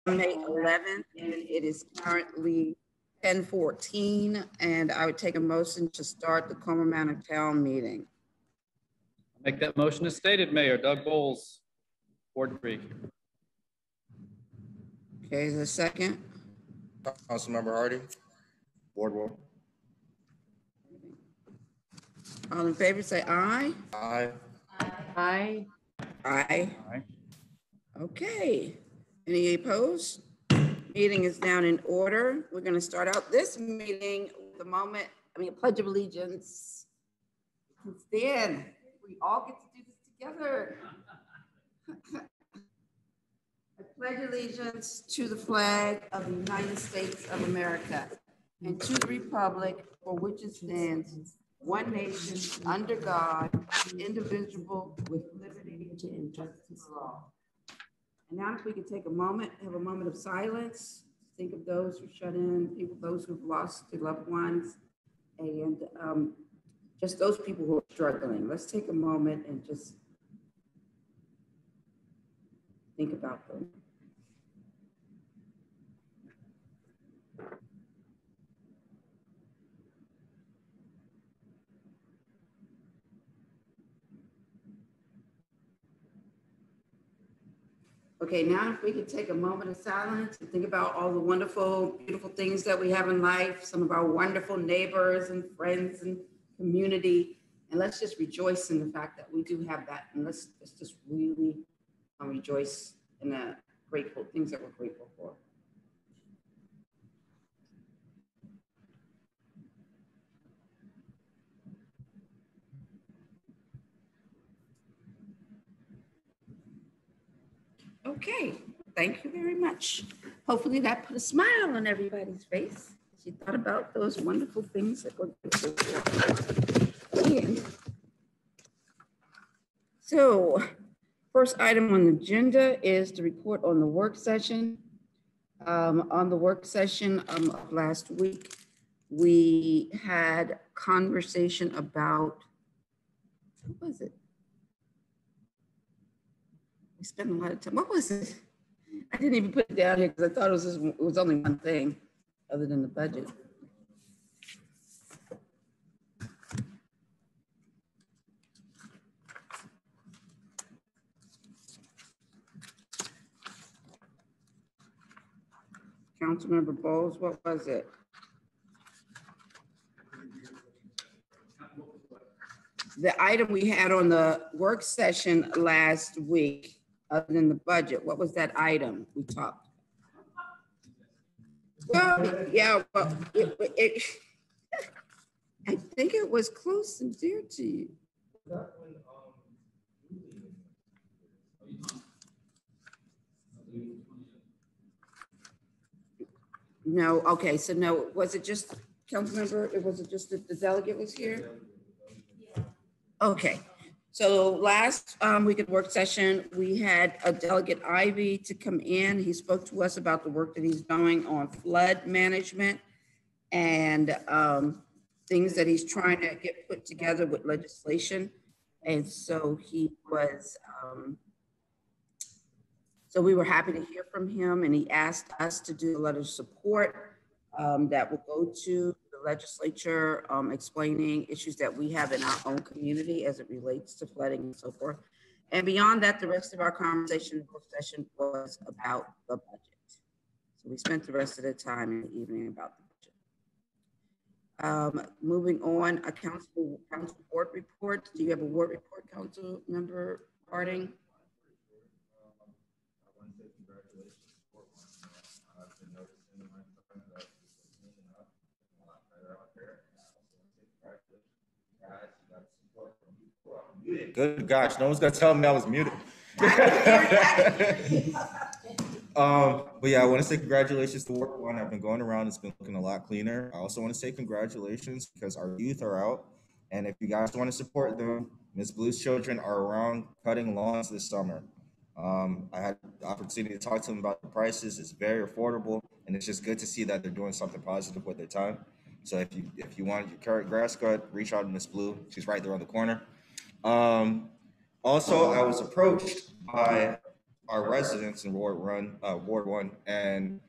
May 11th, and it is currently 10:14, and I would take a motion to start the Colmar Manor Town meeting. Make that motion as stated, Mayor. Doug Bowles, Ward 3. Okay, is there a second? Councilmember Hardy, Ward 1. All in favor, say aye. Aye. Aye. Aye. Aye. Okay. Any opposed? Meeting is now in order. We're going to start out this meeting with a pledge of allegiance. Stand. We all get to do this together. I pledge allegiance to the flag of the United States of America and to the republic for which it stands, one nation, under God, indivisible, with liberty and justice for all. And now if we could take a moment, have a moment of silence, think of those who shut in, those who've lost their loved ones, and just those people who are struggling. Let's take a moment and just think about them. Okay, now if we could take a moment of silence and think about all the wonderful, beautiful things that we have in life, some of our wonderful neighbors and friends and community, and let's just rejoice in the fact that we do have that, and let's just really rejoice in the grateful things that we're grateful for. Okay, thank you very much. Hopefully that put a smile on everybody's face. She thought about those wonderful things that we're grateful for. And so, first item on the agenda is the report on the work session. On the work session of last week, we had conversation about, what was it? We spent a lot of time. What was it? I didn't even put it down here because I thought it was only one thing other than the budget. Councilmember Bowles, what was it? The item we had on the work session last week, other than the budget, what was that item we talked? Well, yeah, well, I think it was close and dear to you. No, okay, so no, was it just, Councilmember, was it just that the delegate was here? Yeah. Okay. So last week at work session, we had a delegate Ivy to come in. He spoke to us about the work that he's doing on flood management and things that he's trying to get put together with legislation. And so he was, so we were happy to hear from him, and he asked us to do a letter of support that will go to the legislature, explaining issues that we have in our own community as it relates to flooding and so forth. And beyond that, the rest of our conversation session was about the budget. So we spent the rest of the time in the evening about the budget. Moving on, a council board report. Do you have a ward report, Council Member Harding? Good gosh, no one's gonna tell me I was muted. But yeah, I want to say congratulations to Ward 1. I've been going around, it's been looking a lot cleaner. I also want to say congratulations because our youth are out, and if you guys want to support them, Ms. Blue's children are around cutting lawns this summer. I had the opportunity to talk to them about the prices. It's very affordable, and it's just good to see that they're doing something positive with their time. So if you want your carrot grass cut, reach out to Ms. Blue. She's right there on the corner. Also, I was approached by our residents in Ward 1, and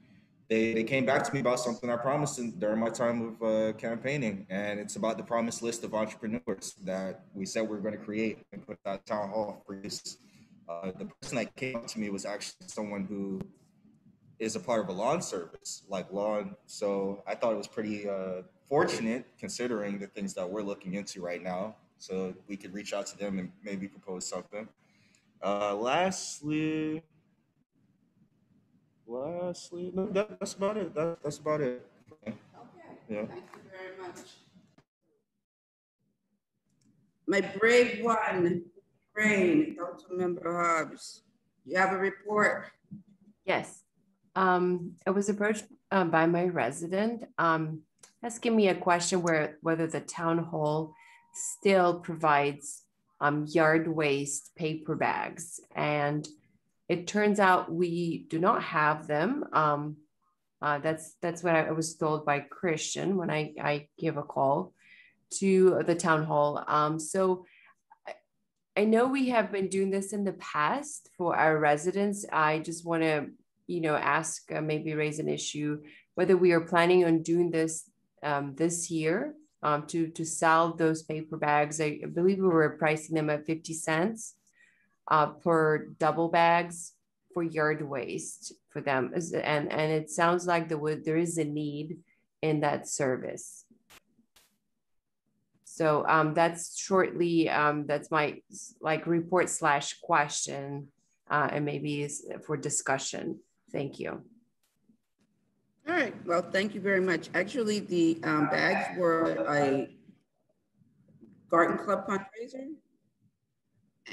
they came back to me about something I promised during my time of campaigning, and it's about the promised list of entrepreneurs that we said we were going to create and put at town hall for use. The person that came up to me was actually someone who is a part of a lawn service, like lawn. So I thought it was pretty fortunate considering the things that we're looking into right now. So we could reach out to them and maybe propose something. Lastly, no, that's about it. That's about it. Okay, Yeah. thank you very much. My brave one, Rain, Councilmember Hobbs, you have a report? Yes. I was approached by my resident asking me a question whether the town hall still provides yard waste paper bags. And it turns out we do not have them. That's what I was told by Christian when I gave a call to the town hall. So I know we have been doing this in the past for our residents. I just want to, ask, maybe raise an issue, whether we are planning on doing this this year to sell those paper bags. I believe we were pricing them at 50 cents per double bags for yard waste for them. And it sounds like there is a need in that service. So that's shortly, that's my report / question, and maybe is for discussion. Thank you. All right, well, thank you very much. Actually, the bags were a garden club fundraiser.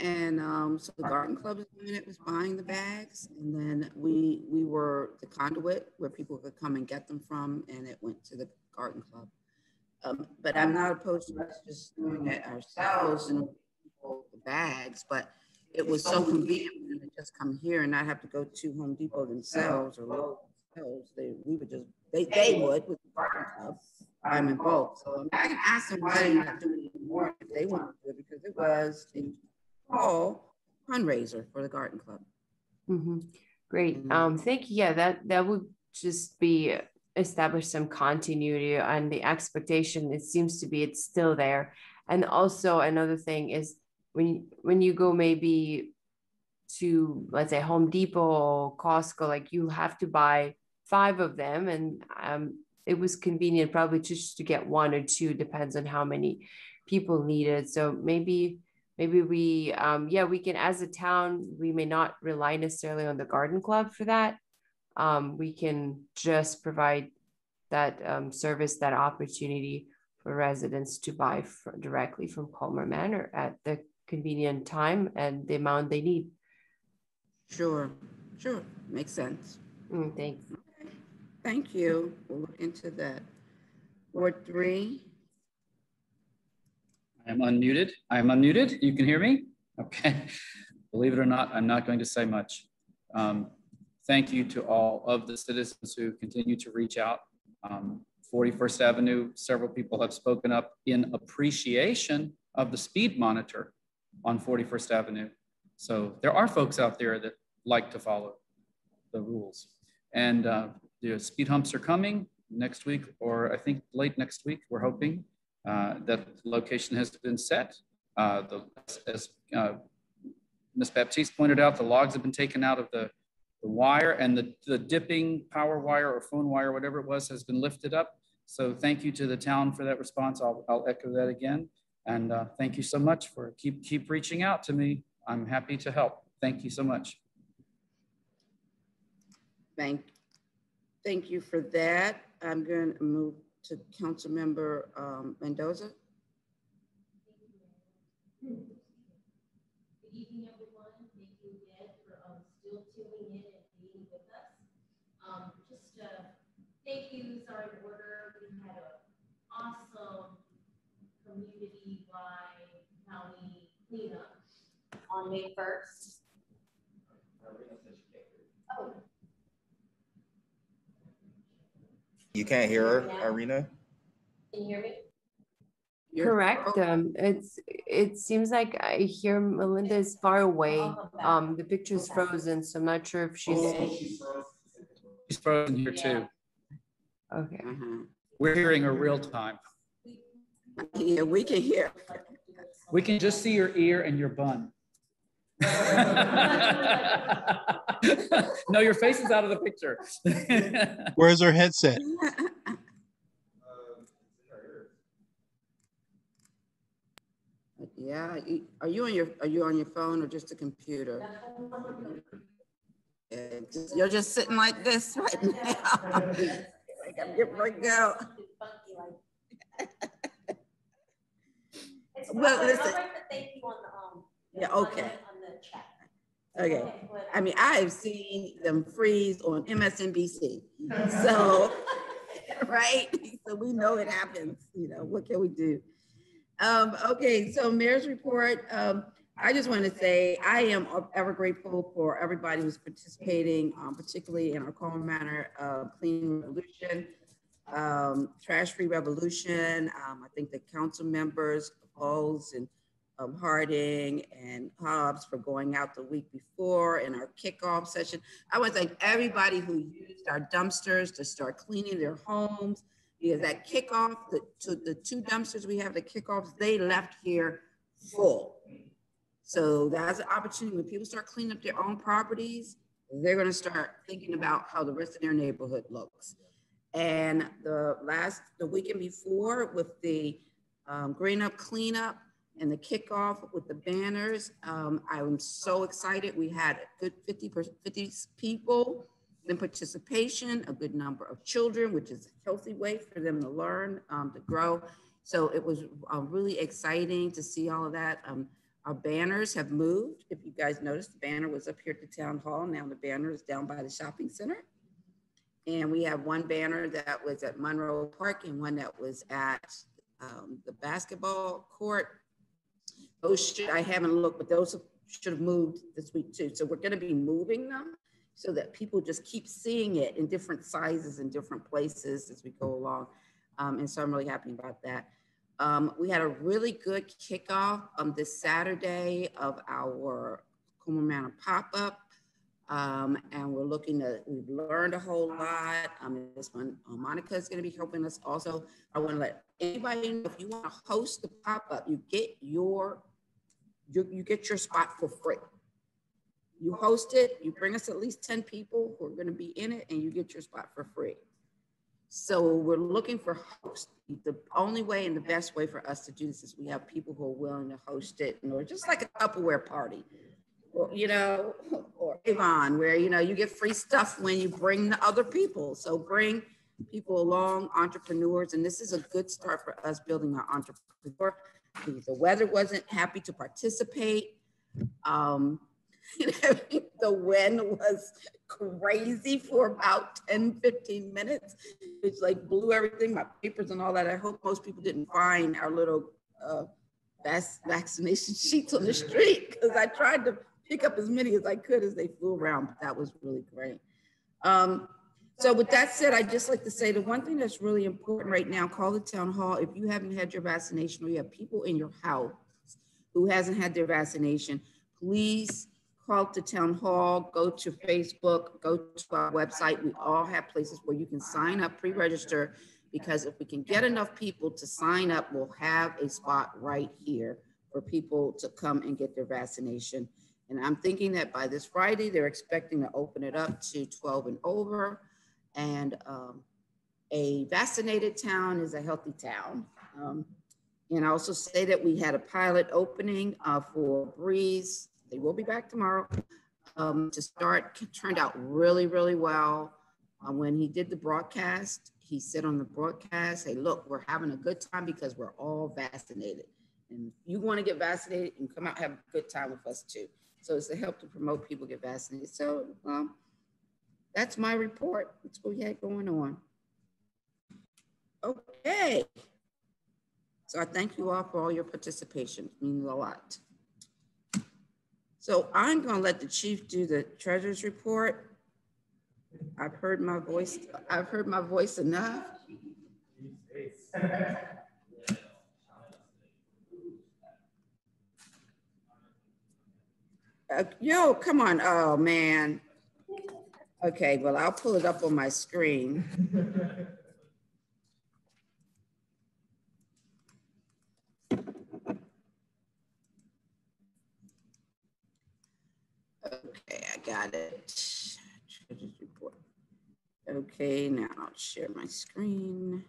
And so the garden club was buying the bags, and then we were the conduit where people could come and get them from, and it went to the garden club. But I'm not opposed to us just doing it ourselves and the bags, but it was so convenient when they just come here and not have to go to Home Depot themselves or Lowe's themselves. They would with the garden club buy them in bulk. So I can ask them why they're not doing it anymore if they want to do it, because it was a whole fundraiser for the garden club. Mm-hmm. Great. Thank you. Yeah, that would just be establish some continuity, and the expectation, it seems to be, it's still there. And also another thing is when you go maybe to, let's say, Home Depot or Costco, like you have to buy 5 of them, and it was convenient probably just to get 1 or 2, depends on how many people need it. So maybe we we can, as a town, we may not rely necessarily on the garden club for that. We can just provide that service, that opportunity for residents to buy directly from Colmar Manor at the convenient time and the amount they need. Sure, makes sense. Thanks. Okay. Thank you. We'll look into that. Ward 3. I am unmuted. You can hear me? Okay. Believe it or not, I'm not going to say much. Thank you to all of the citizens who continue to reach out. 41st Avenue, several people have spoken up in appreciation of the speed monitor on 41st Avenue. So there are folks out there that like to follow the rules. And the speed humps are coming next week, or I think late next week, we're hoping. That the location has been set. As Ms. Baptiste pointed out, the logs have been taken out of the wire, and the dipping power wire or phone wire, whatever it was, has been lifted up. So thank you to the town for that response. I'll echo that again. And thank you so much for keep reaching out to me. I'm happy to help. Thank you so much. Thank you for that. I'm going to move to Councilmember Mendoza. Good evening, everyone. Thank you again for still tuning in and being with us. Thank you. Sorry to order. We had an awesome community-wide county cleanup on May 1st. Oh. You can't hear her, Irina? Can you hear me? Correct. It seems like I hear Melinda is far away. The picture's frozen, so I'm not sure if she's She's frozen here too. okay. We're hearing her real time. Yeah, we can hear. We can just see your ear and your bun. No, your face is out of the picture. Where's her headset? Yeah, are you on your phone or just a computer? Yeah, you're just sitting like this right now. Like I'm getting ready to go. Well, listen. Yeah, okay. Okay. I mean, I have seen them freeze on MSNBC. So, right? So we know it happens. You know, what can we do? Okay, so Mayor's report. I just want to say I am ever grateful for everybody who's participating, particularly in our Colmar Manor Clean Revolution, Trash-Free Revolution. I think the council members, Bowles and Harding and Hobbs for going out the week before in our kickoff session. I want to thank everybody who used our dumpsters to start cleaning their homes, because that kickoff, the two dumpsters we have, the kickoffs, they left here full. So that's an opportunity when people start cleaning up their own properties, they're going to start thinking about how the rest of their neighborhood looks. And the weekend before with the green up cleanup and the kickoff with the banners, I'm so excited. We had a good 50 people in participation, a good number of children, which is a healthy way for them to learn, to grow. So it was really exciting to see all of that. Our banners have moved. If you guys noticed, the banner was up here at the town hall. Now the banner is down by the shopping center. And we have one banner that was at Monroe Park and one that was at the basketball court. Those I haven't looked, but those should have moved this week too. So we're going to be moving them so that people just keep seeing it in different sizes and different places as we go along. And so I'm really happy about that. We had a really good kickoff this Saturday of our Colmar Manor pop-up. And we've learned a whole lot. This one, Monica is going to be helping us also. I want to let anybody know, if you want to host the pop-up, you get your spot for free. You host it, you bring us at least 10 people who are going to be in it, and you get your spot for free. So we're looking for hosts. The only way and the best way for us to do this is we have people who are willing to host it, or just like a Tupperware party, or, or Avon, where, you get free stuff when you bring the other people. So bring people along, entrepreneurs, and this is a good start for us building our entrepreneur. The weather wasn't happy to participate. The wind was crazy for about 10, 15 minutes. It's like blew everything, my papers and all that. I hope most people didn't find our little vaccination sheets on the street, because I tried to pick up as many as I could as they flew around, but that was really great. So with that said, I'd just like to say the one thing that's really important right now, call the town hall. If you haven't had your vaccination, or you have people in your house who hasn't had their vaccination, please call the town hall, go to Facebook, go to our website. We all have places where you can sign up, pre-register, because if we can get enough people to sign up, we'll have a spot right here for people to come and get their vaccination. And I'm thinking that by this Friday, they're expecting to open it up to 12 and over. And a vaccinated town is a healthy town. And I also say that we had a pilot opening for Breeze. They will be back tomorrow to start. Turned out really, really well. When he did the broadcast, he said on the broadcast, hey, look, we're having a good time because we're all vaccinated. And if you want to get vaccinated, you can come out and have a good time with us too. So it's to help to promote people get vaccinated. So that's my report. That's what we had going on. Okay. So I thank you all for all your participation. It means a lot. So I'm going to let the chief do the treasurer's report. I've heard my voice. I've heard my voice enough. Yo, come on. Oh, man. Okay, well, I'll pull it up on my screen. Okay, I got it. Okay, now I'll share my screen.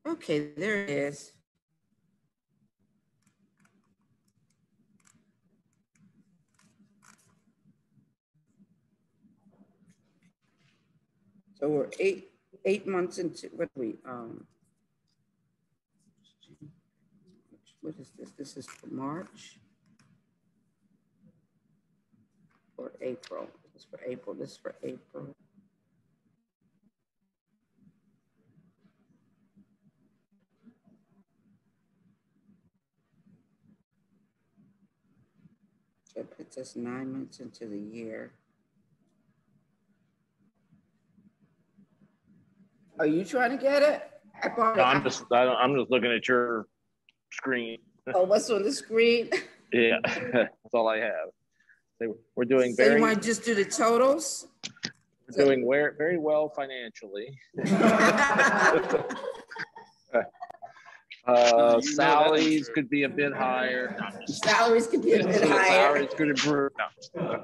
Okay, there it is. So we're eight months into what we what is this? This is for March or April. This is for April. This is for April. So it puts us 9 months into the year. Are you trying to get it? I bought No, it. I'm just looking at your screen. Oh, what's on the screen? Yeah, that's all I have. So we're doing So you want to just do the totals? we're doing very well financially. Salaries could be a bit higher. No, Salaries could be a bit higher. Salaries could improve. No.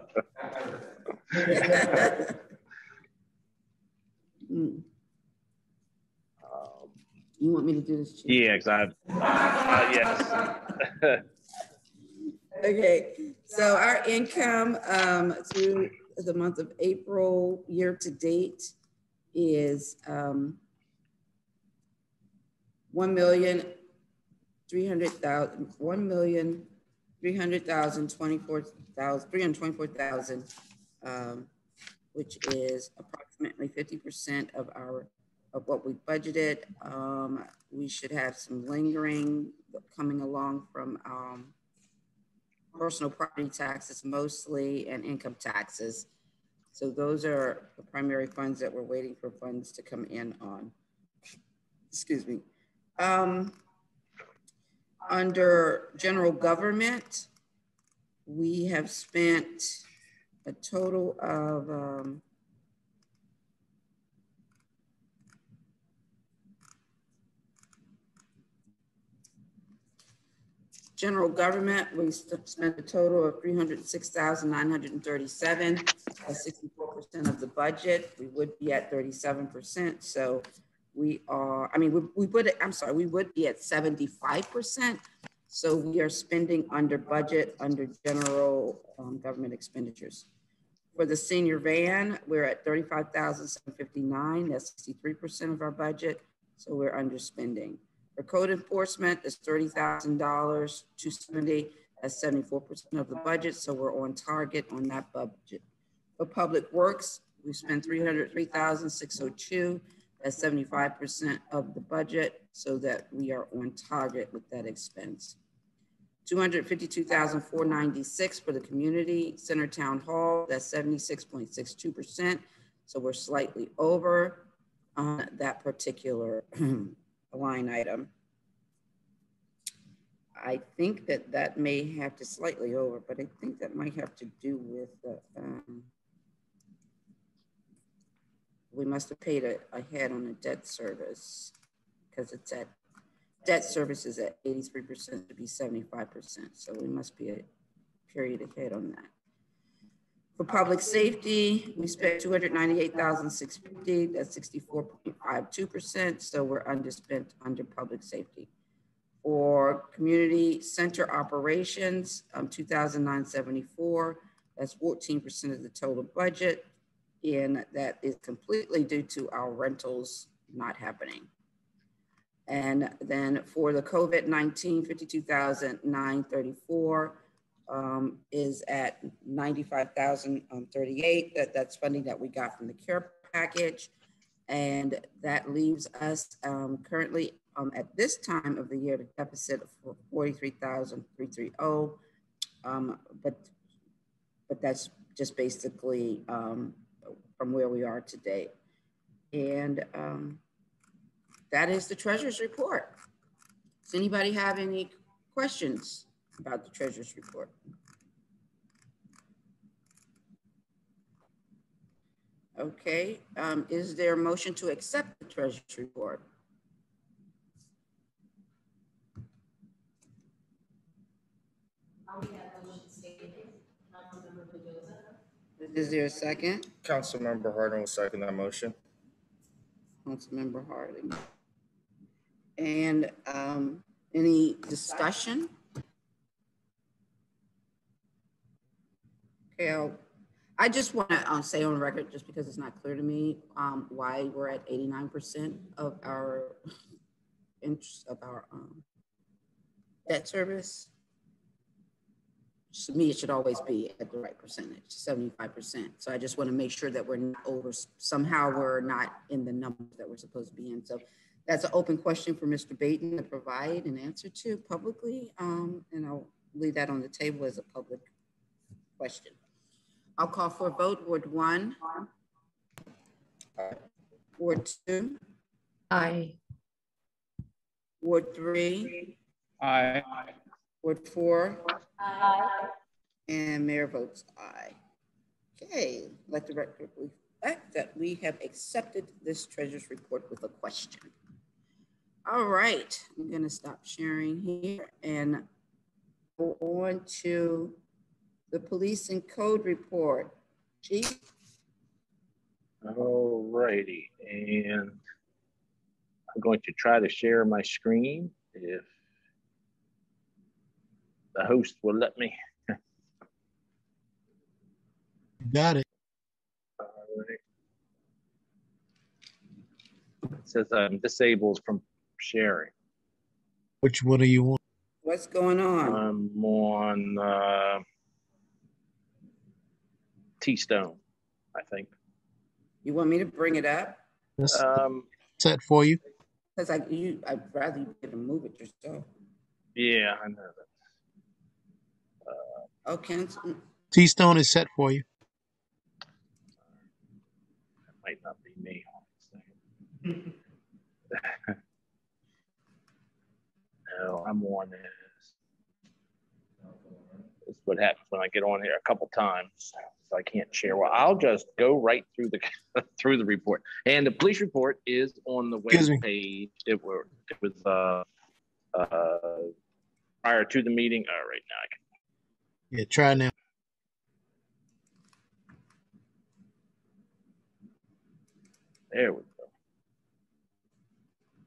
You want me to do this, Chief? Yeah, exactly. Yes. Okay, so our income through the month of April year to date is 1,324,000, which is approximately 50% of what we budgeted. We should have some lingering coming along from personal property taxes mostly and income taxes. So those are the primary funds that we're waiting for funds to come in on. Excuse me. Under general government, we have spent a total of general government, we spent a total of 306,937, 64% of the budget. We would be at 37%. So we are, we would be at 75%. So we are spending under budget, under general government expenditures. For the senior van, we're at 35,759. That's 63% of our budget. So we're underspending. For code enforcement, it's $30,000, 270. That's 74% of the budget. So we're on target on that budget. For public works, we spent $303,602. That's 75% of the budget, so that we are on target with that expense. $252,496 for the community center town hall. That's 76.62%. So we're slightly over on that particular line item. I think that may have to slightly over, but I think that might have to do with the, we must have paid ahead on the debt service because it's at, debt service is at 83% to be 75%. So we must be a period ahead on that. For public safety, we spent $298,650. That's 64.52%. So we're underspent under public safety. For community center operations, $2,974. That's 14% of the total budget. And that is completely due to our rentals not happening. And then for the COVID-19, $52,934 is at $95,038. That's funding that we got from the care package. And that leaves us currently at this time of the year, the deficit of $43,330. But that's just basically from where we are today. And that is the treasurer's report. Does anybody have any questions about the treasurer's report? Okay, is there a motion to accept the treasurer's report? Is there a second? Councilmember Harden will second that motion. Councilmember Harding. And any discussion? Okay, I just want to say on record, just because it's not clear to me, why we're at 89% of our interest of our debt service. To me, it should always be at the right percentage, 75%. So I just want to make sure that we're not over, somehow we're not in the numbers that we're supposed to be in. So that's an open question for Mr. Baton to provide an answer to publicly. And I'll leave that on the table as a public question. I'll call for a vote. Ward 1. Ward 2. Aye. Ward 3. Aye. Ward 4. Aye. And Mayor votes aye. Okay, let the record reflect that we have accepted this treasurer's report with a question. All right, I'm gonna stop sharing here and go on to the police and code report. Chief? All righty, and I'm going to try to share my screen if the host will let me. Got it. All right. It says I'm disabled from sharing. Which one do you want? What's going on? I'm on T-Stone, I think. You want me to bring it up? That's set for you. Because I'd rather you get to move it yourself. Yeah, I know that. Okay. T-Stone is set for you. That might not be me. No, I'm on this. This is what happens when I get on here a couple times, so I can't share. Well, I'll just go right through the through the report. And the police report is on the web page. It was prior to the meeting. All right, now I can. Yeah, try now. There we go.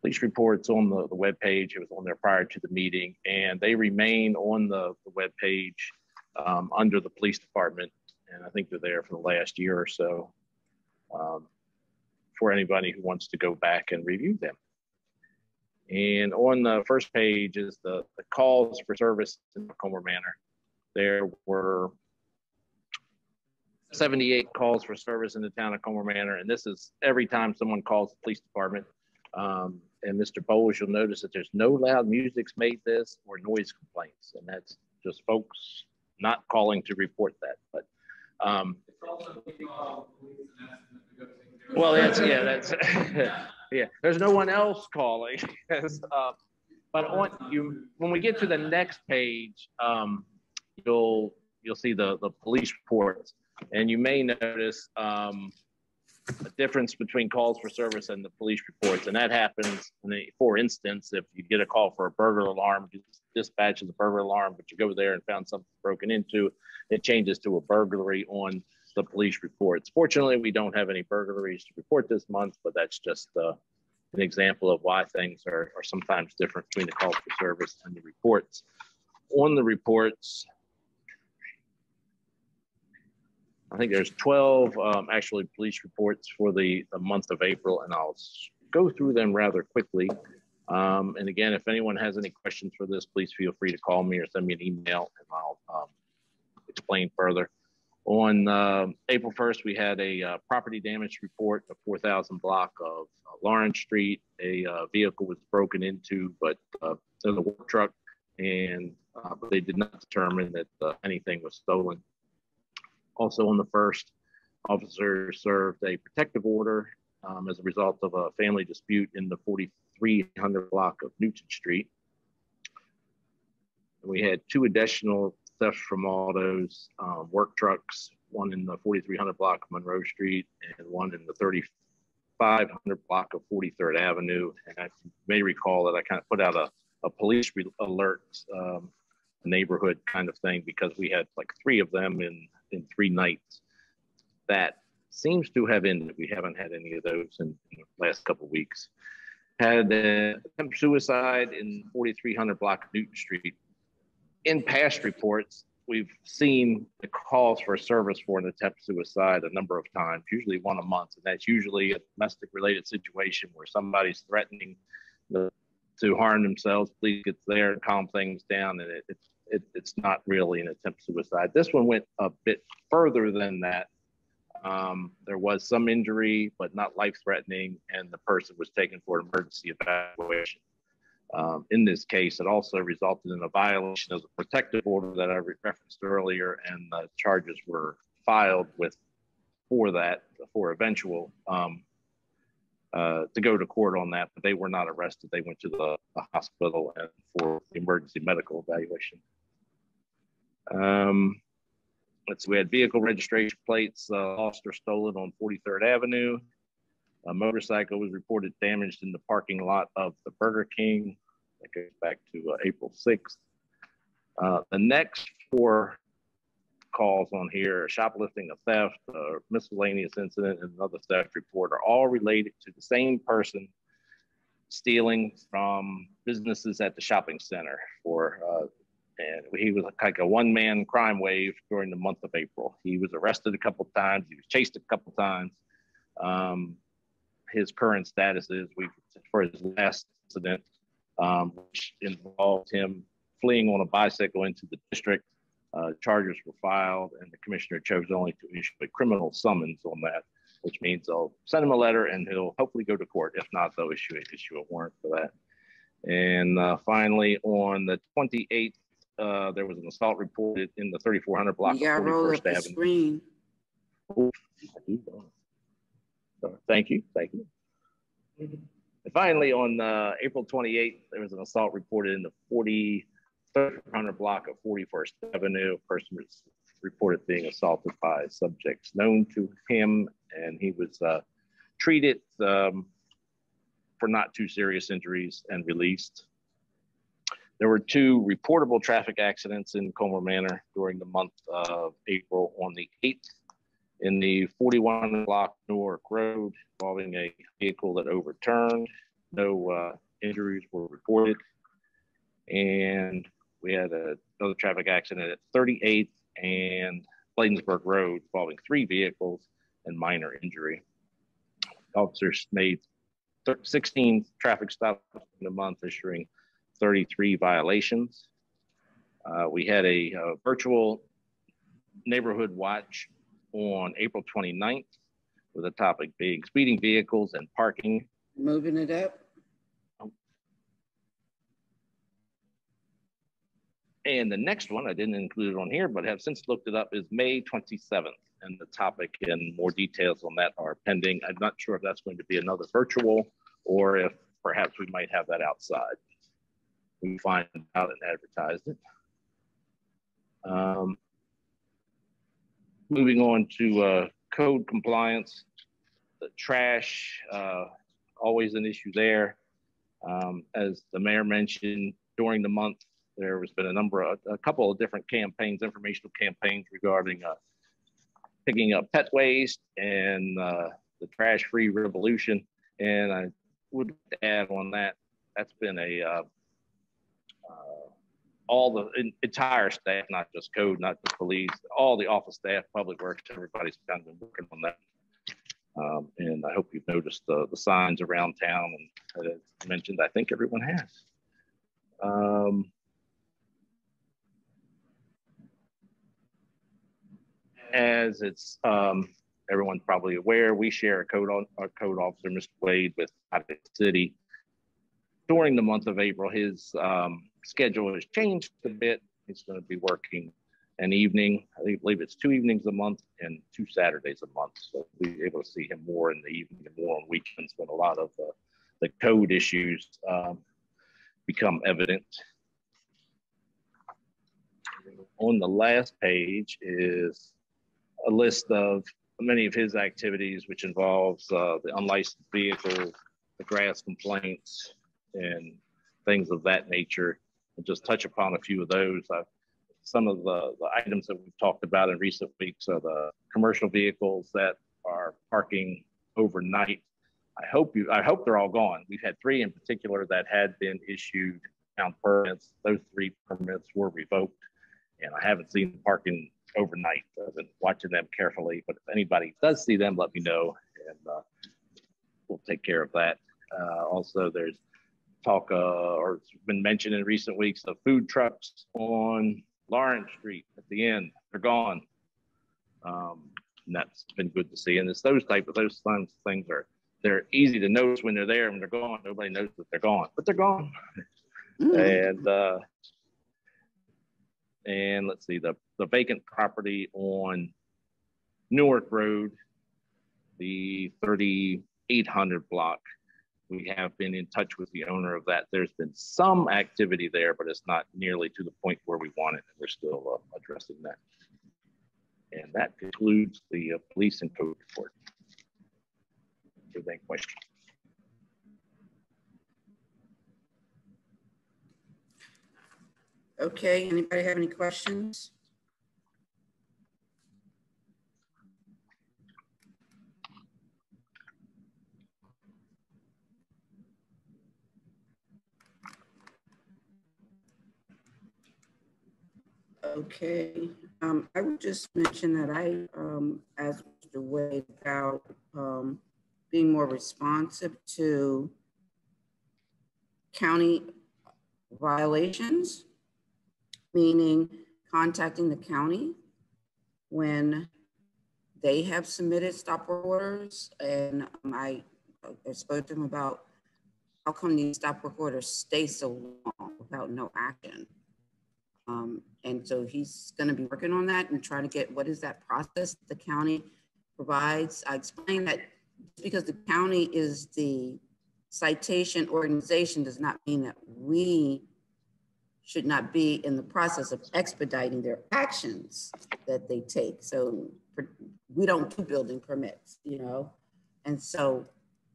Police reports on the web page. It was on there prior to the meeting, and they remain on the web page under the police department. And I think they're there for the last year or so for anybody who wants to go back and review them. And on the first page is the calls for service in Colmar Manor. There were 78 calls for service in the town of Colmar Manor, and this is every time someone calls the police department. And Mr. Bowles, you'll notice that there's no loud music's made this or noise complaints, and that's just folks not calling to report that. But well, that's yeah. There's no one else calling. But when we get to the next page, you'll see the police reports, and you may notice a difference between calls for service and the police reports. And that happens, for instance, if you get a call for a burglar alarm, you dispatch the burglar alarm, but you go there and found something broken into, it changes to a burglary on the police reports. Fortunately, we don't have any burglaries to report this month, but that's just an example of why things are sometimes different between the calls for service and the reports. On the reports, I think there's 12 actually police reports for the month of April, and I'll go through them rather quickly. And again, if anyone has any questions for this, please feel free to call me or send me an email, and I'll explain further. On April 1st, we had a property damage report, a 4,000 block of Lawrence Street. A vehicle was broken into, but in the work truck, and but they did not determine that anything was stolen. Also on the 1st, officers served a protective order as a result of a family dispute in the 4300 block of Newton Street. We had 2 additional thefts from autos, work trucks, one in the 4300 block of Monroe Street and one in the 3500 block of 43rd Avenue. And I may recall that I kind of put out a police alert, neighborhood kind of thing, because we had like 3 of them in 3 nights. That seems to have ended. We haven't had any of those in the last couple of weeks. Had an attempted suicide in 4300 block of Newton Street. In past reports, we've seen the calls for service for an attempted suicide a number of times, usually 1 a month. And that's usually a domestic related situation where somebody's threatening to harm themselves. Police gets there and calm things down, and it's not really an attempted suicide. This one went a bit further than that. There was some injury, but not life-threatening, and the person was taken for an emergency evaluation. In this case, it also resulted in a violation of the protective order that I referenced earlier, and the charges were filed for eventual to go to court on that, but they were not arrested. They went to the hospital and for emergency medical evaluation. We had vehicle registration plates lost or stolen on 43rd Avenue. A motorcycle was reported damaged in the parking lot of the Burger King. That goes back to April 6th. The next 4 calls on here, shoplifting, a theft, a miscellaneous incident, and another theft report, are all related to the same person stealing from businesses at the shopping center. And he was like a one-man crime wave during the month of April. He was arrested a couple of times. He was chased a couple of times. His current status is, for his last incident, which involved him fleeing on a bicycle into the district. Charges were filed, and the commissioner chose only to issue a criminal summons on that, which means they'll send him a letter and he'll hopefully go to court. If not, they'll issue a warrant for that. And finally, on the 28th, there was an assault reported in the 3400 block of 41st Avenue. Screen. Thank you. And finally, on April 28th, there was an assault reported in the 4300 block of 41st Avenue. A person was reported being assaulted by subjects known to him, and he was treated for not too serious injuries and released. There were 2 reportable traffic accidents in Colmar Manor during the month of April. On the 8th, in the 41 block Newark Road, involving a vehicle that overturned. No injuries were reported. And we had another traffic accident at 38th and Bladensburg Road involving 3 vehicles and minor injury. Officers made 16 traffic stops in a month, issuing 33 violations. We had a virtual neighborhood watch on April 29th with a topic being speeding vehicles and parking. Moving it up. And the next one, I didn't include it on here, but have since looked it up, is May 27th. And the topic and more details on that are pending. I'm not sure if that's going to be another virtual or if perhaps we might have that outside. We find out and advertise it. Moving on to code compliance, the trash, always an issue there. As the mayor mentioned, during the month, there has been a couple of different campaigns, informational campaigns regarding picking up pet waste and the trash-free revolution. And I would add on that, that's been all the entire staff, not just code, not just police, all the office staff, public works, everybody's kind of been working on that. And I hope you've noticed the signs around town, and as mentioned, I think everyone has. As it's everyone's probably aware, we share our code officer, Mr. Wade, with the city. During the month of April, his schedule has changed a bit. He's going to be working an evening. I believe it's 2 evenings a month and 2 Saturdays a month. So we'll be able to see him more in the evening and more on weekends when a lot of the code issues become evident. On the last page is a list of many of his activities, which involves the unlicensed vehicles, the grass complaints, and things of that nature. I'll just touch upon a few of those. Some of the items that we've talked about in recent weeks are the commercial vehicles that are parking overnight. I hope they're all gone. We've had 3 in particular that had been issued town permits. Those 3 permits were revoked, and I haven't seen them parking overnight. I've been watching them carefully, but if anybody does see them, let me know, and we'll take care of that. Also, there's talk, or it's been mentioned in recent weeks, the food trucks on Lawrence Street at the end. They're gone. And that's been good to see. And it's those things they're easy to notice when they're there and they're gone. Nobody knows that they're gone, but they're gone. And let's see, the vacant property on Newark Road, the 3800 block. We have been in touch with the owner of that. There's been some activity there, but it's not nearly to the point where we want it. We're still addressing that. And that concludes the police and code report. Is there any questions? Okay, anybody have any questions? Okay, I would just mention that I asked Mr. Wade about being more responsive to county violations, meaning contacting the county when they have submitted stop work orders. And I spoke to him about how come these stop work orders stay so long without no action. And so he's going to be working on that and trying to get what is that process the county provides. I explained that just because the county is the citation organization does not mean that we should not be in the process of expediting their actions that they take. So we don't do building permits, you know, and so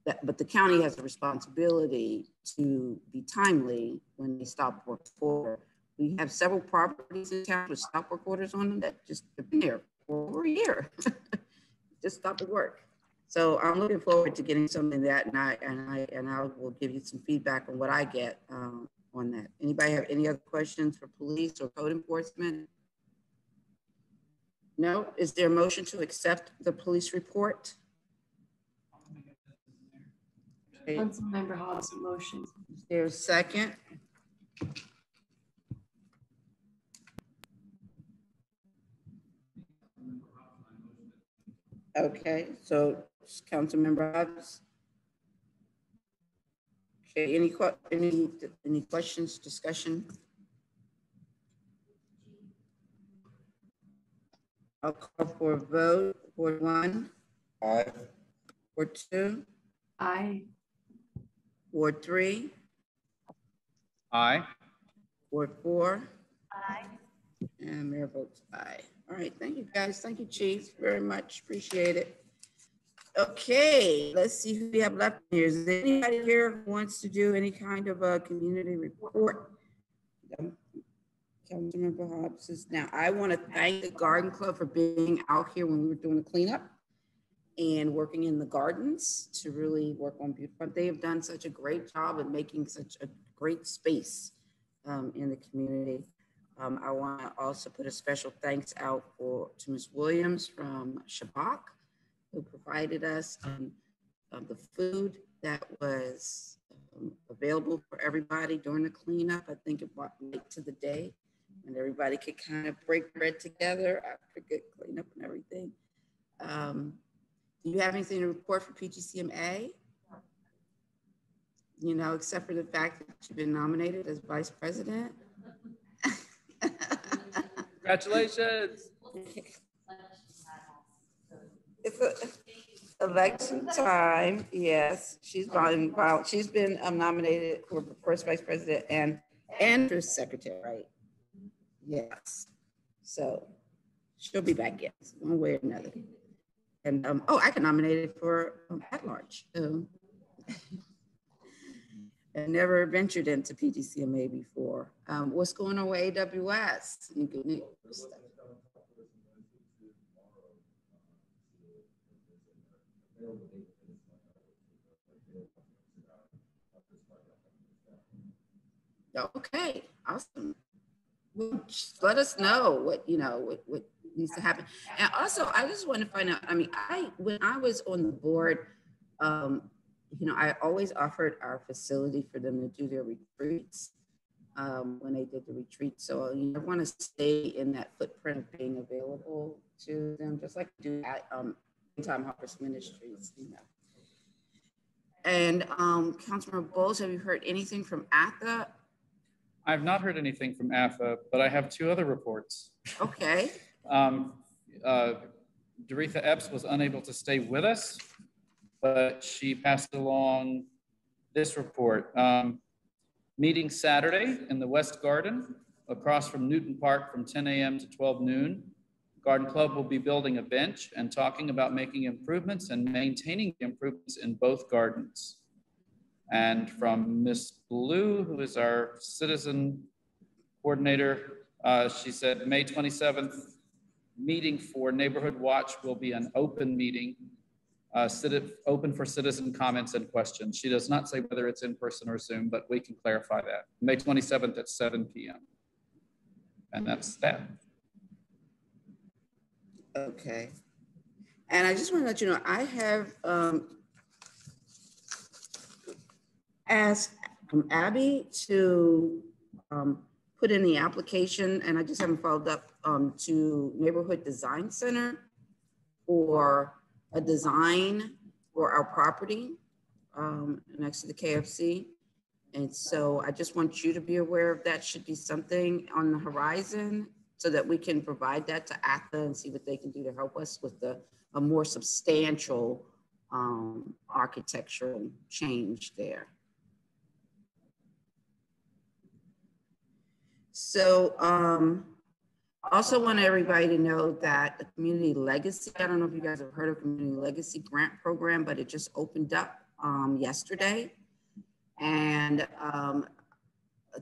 but the county has a responsibility to be timely when they stop work order. We have several properties in town with stop work orders on them that just have been there for over a year, just stopped at work. So I'm looking forward to getting something that, and I will give you some feedback on what I get on that. Anybody have any other questions for police or code enforcement? No. Is there a motion to accept the police report? Okay. Councilmember Hobbs, motion. Is there a second? Okay, so Councilmember Hobbs. Okay, any questions, discussion? I'll call for a vote. Ward 1. Aye. Ward 2. Aye. Ward 3. Aye. Ward 4. Aye. And Mayor votes aye. All right, thank you guys. Thank you, Chief, very much. Appreciate it. Okay, let's see who we have left here. Is there anybody here who wants to do any kind of a community report? Councilmember Hobbs says, now I want to thank the Garden Club for being out here when we were doing the cleanup and working in the gardens to really work on beautiful. They have done such a great job of making such a great space in the community. I want to also put a special thanks out to Ms. Williams from Shabak, who provided us the food that was available for everybody during the cleanup. I think it brought light to the day and everybody could kind of break bread together after good cleanup and everything. Do you have anything to report for PGCMA? You know, except for the fact that you've been nominated as vice president. Congratulations. election time. Yes, she's been nominated for first vice president and for secretary, right? Yes. So she'll be back, yes, one way or another. And I got nominated for at large. I never ventured into PGCMA before. What's going on with AWS? Any good news? Okay, awesome. Well, just let us know what what needs to happen. And also, I just want to find out. I mean, when I was on the board, I always offered our facility for them to do their retreats when they did the retreat. So I want to stay in that footprint of being available to them, just like I do at Time Harvest Ministries. And Councilman Bowles, have you heard anything from ATHA? I've not heard anything from AFA, but I have two other reports. Okay. Doretha Epps was unable to stay with us, but she passed along this report. Meeting Saturday in the West Garden, across from Newton Park from 10 a.m. to 12 noon. Garden Club will be building a bench and talking about making improvements and maintaining improvements in both gardens. And from Miss Blue, who is our citizen coordinator, she said May 27th meeting for Neighborhood Watch will be an open meeting, open for citizen comments and questions. She does not say whether it's in person or Zoom, but we can clarify that. May 27th at 7 p.m. And that's that. Okay. And I just want to let you know, I have asked Abby to put in the application, and I just haven't followed up to Neighborhood Design Center for a design for our property next to the KFC. And so I just want you to be aware of that. Should be something on the horizon so that we can provide that to ACTA and see what they can do to help us with a more substantial architectural change there. So also want everybody to know that the Community Legacy, I don't know if you guys have heard of Community Legacy Grant Program, but it just opened up yesterday. And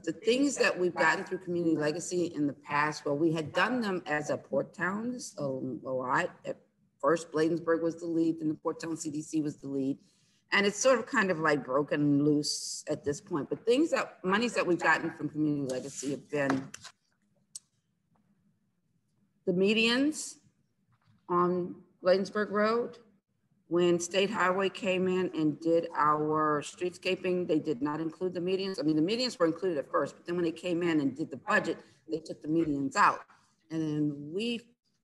the things that we've gotten through Community Legacy in the past, well, we had done them as a Port Town, so a lot. At first, Bladensburg was the lead, and the Port Town CDC was the lead. And it's sort of kind of like broken loose at this point. But monies that we've gotten from Community Legacy have been the medians on Bladensburg Road. When State Highway came in and did our streetscaping, they did not include the medians. I mean, the medians were included at first, but then when they came in and did the budget, they took the medians out. And then we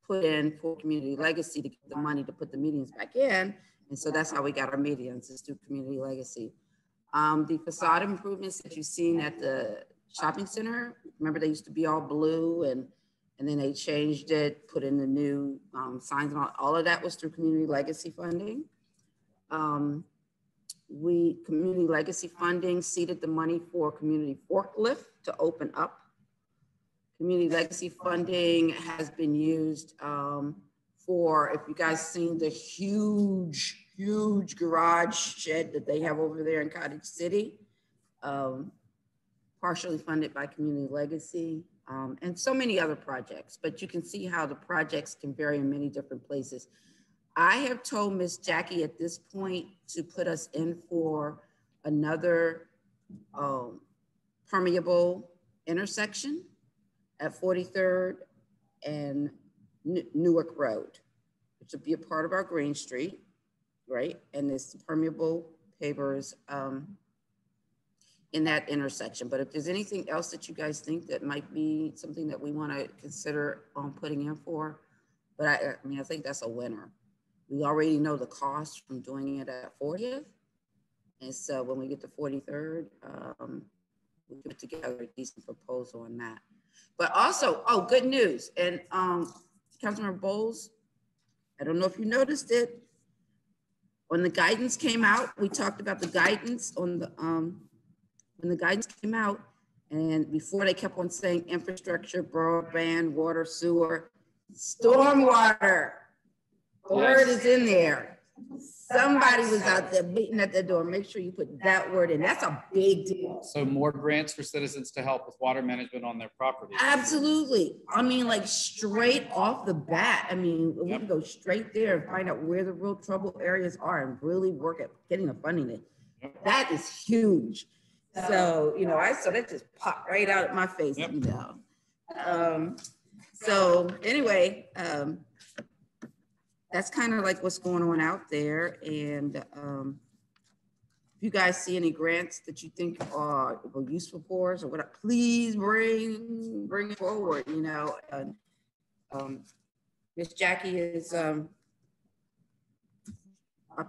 put in for Community Legacy to get the money to put the medians back in. And so that's how we got our medians, is through Community Legacy. The facade improvements that you've seen at the shopping center, remember they used to be all blue and then they changed it, put in the new signs and all of that was through Community Legacy funding. Community Legacy funding seeded the money for Community Forklift to open up. Community Legacy funding has been used for, if you guys seen the huge garage shed that they have over there in Cottage City, partially funded by Community Legacy. And so many other projects, but you can see how the projects can vary in many different places. I have told Miss Jackie at this point to put us in for another permeable intersection at 43rd and Newark Road, which will be a part of our Green Street, right? And it's permeable pavers in that intersection. But if there's anything else that you guys think that might be something that we want to consider putting in for, but I mean, I think that's a winner. We already know the cost from doing it at 40th. And so when we get to 43rd, we put together a decent proposal on that. But also, good news. And Councilmember Bowles, I don't know if you noticed it, when the guidance came out, we talked about the guidance on the, when the guidance came out, and before they kept on saying infrastructure, broadband, water, sewer, stormwater. The word is in there. Somebody was out there beating at the door. Make sure you put that word in. That's a big deal. So more grants for citizens to help with water management on their property. Absolutely. I mean, like straight off the bat. I mean, we can go straight there and find out where the real trouble areas are and really work at getting the funding in. That is huge. So, you know, I saw that just pop right out of my face, you know. So anyway, that's kind of like what's going on out there. And if you guys see any grants that you think are useful for us or whatever, please bring it forward, you know. Miss Jackie is up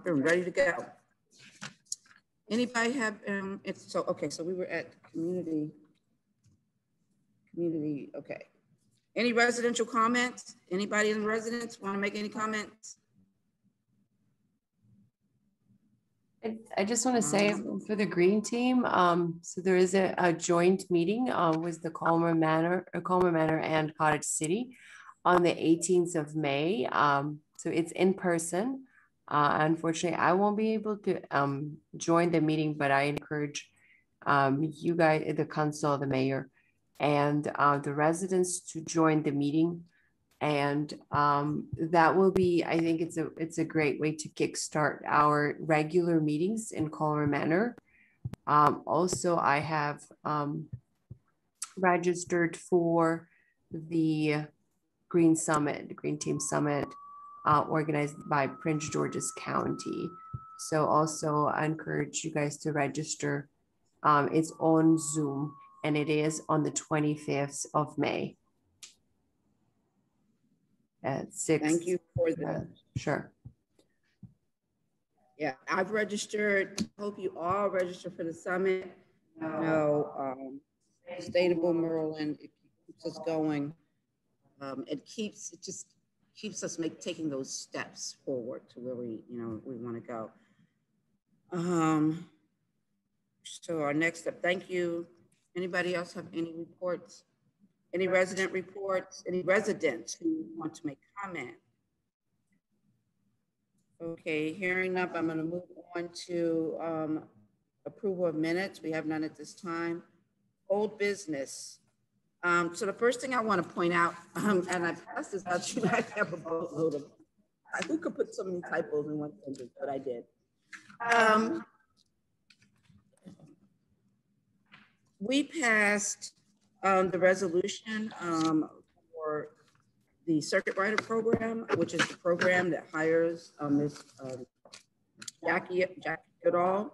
and ready to go. Anybody have, it's so, okay, so we were at community, okay. Any residential comments? Anybody in the residence want to make any comments? I just want to say for the green team, so there is a joint meeting with the Colmar Manor and Cottage City on the 18th of May. So it's in person. Unfortunately, I won't be able to join the meeting, but I encourage you guys, the council, the mayor, and the residents to join the meeting. And that will be, I think it's a great way to kickstart our regular meetings in Colmar Manor. Also, I have registered for the Green Team Summit, organized by Prince George's County. So also I encourage you guys to register. It's on Zoom and it is on the 25th of May. At 6. Thank you for that. Sure. Yeah, I've registered. Hope you all register for the summit. You know, sustainable Maryland, it keeps us going. It just keeps us taking those steps forward to where we want to go. So our next step, thank you. Anybody else have any reports? Any resident reports? Any residents who want to make comment? Okay, hearing up, I'm going to move on to approval of minutes. We have none at this time. Old business. So the first thing I want to point out, and I passed this out to you, I have a boatload of, who could put so many typos in one sentence, but I did. We passed the resolution for the circuit rider program, which is the program that hires Ms. Jackie Goodall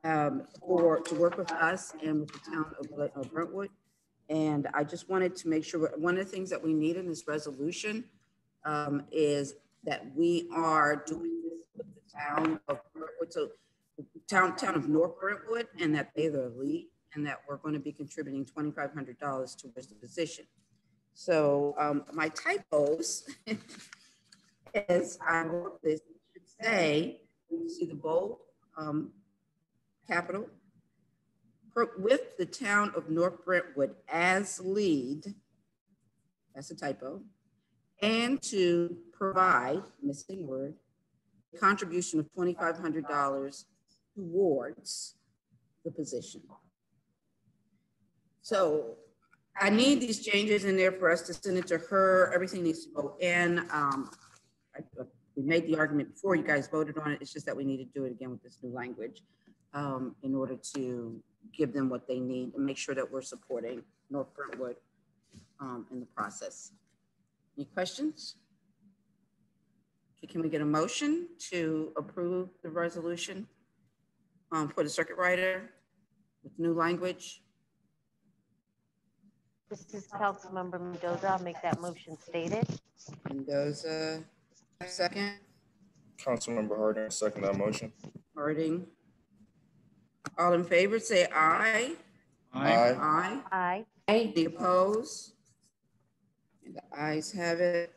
to work with us and with the town of Brentwood. And I just wanted to make sure, one of the things that we need in this resolution is that we are doing this with the town of Brentwood, so the town of North Brentwood, and that they're the lead, and that we're going to be contributing $2,500 towards the position. So my typos, as I wrote this, should say, you see the bold capital, with the town of North Brentwood as lead, that's a typo, and to provide, missing word, a contribution of $2,500 towards the position. So I need these changes in there for us to send it to her. Everything needs to go in. We made the argument before, you guys voted on it. It's just that we need to do it again with this new language in order to give them what they need and make sure that we're supporting North Brentwood in the process. Any questions? Okay, can we get a motion to approve the resolution for the circuit rider with new language? This is Councilmember Mendoza. I'll make that motion stated. Mendoza, second. Councilmember Harding, second that motion. Harding. All in favor, say aye. Aye. Aye. Aye. Any opposed? And the ayes have it.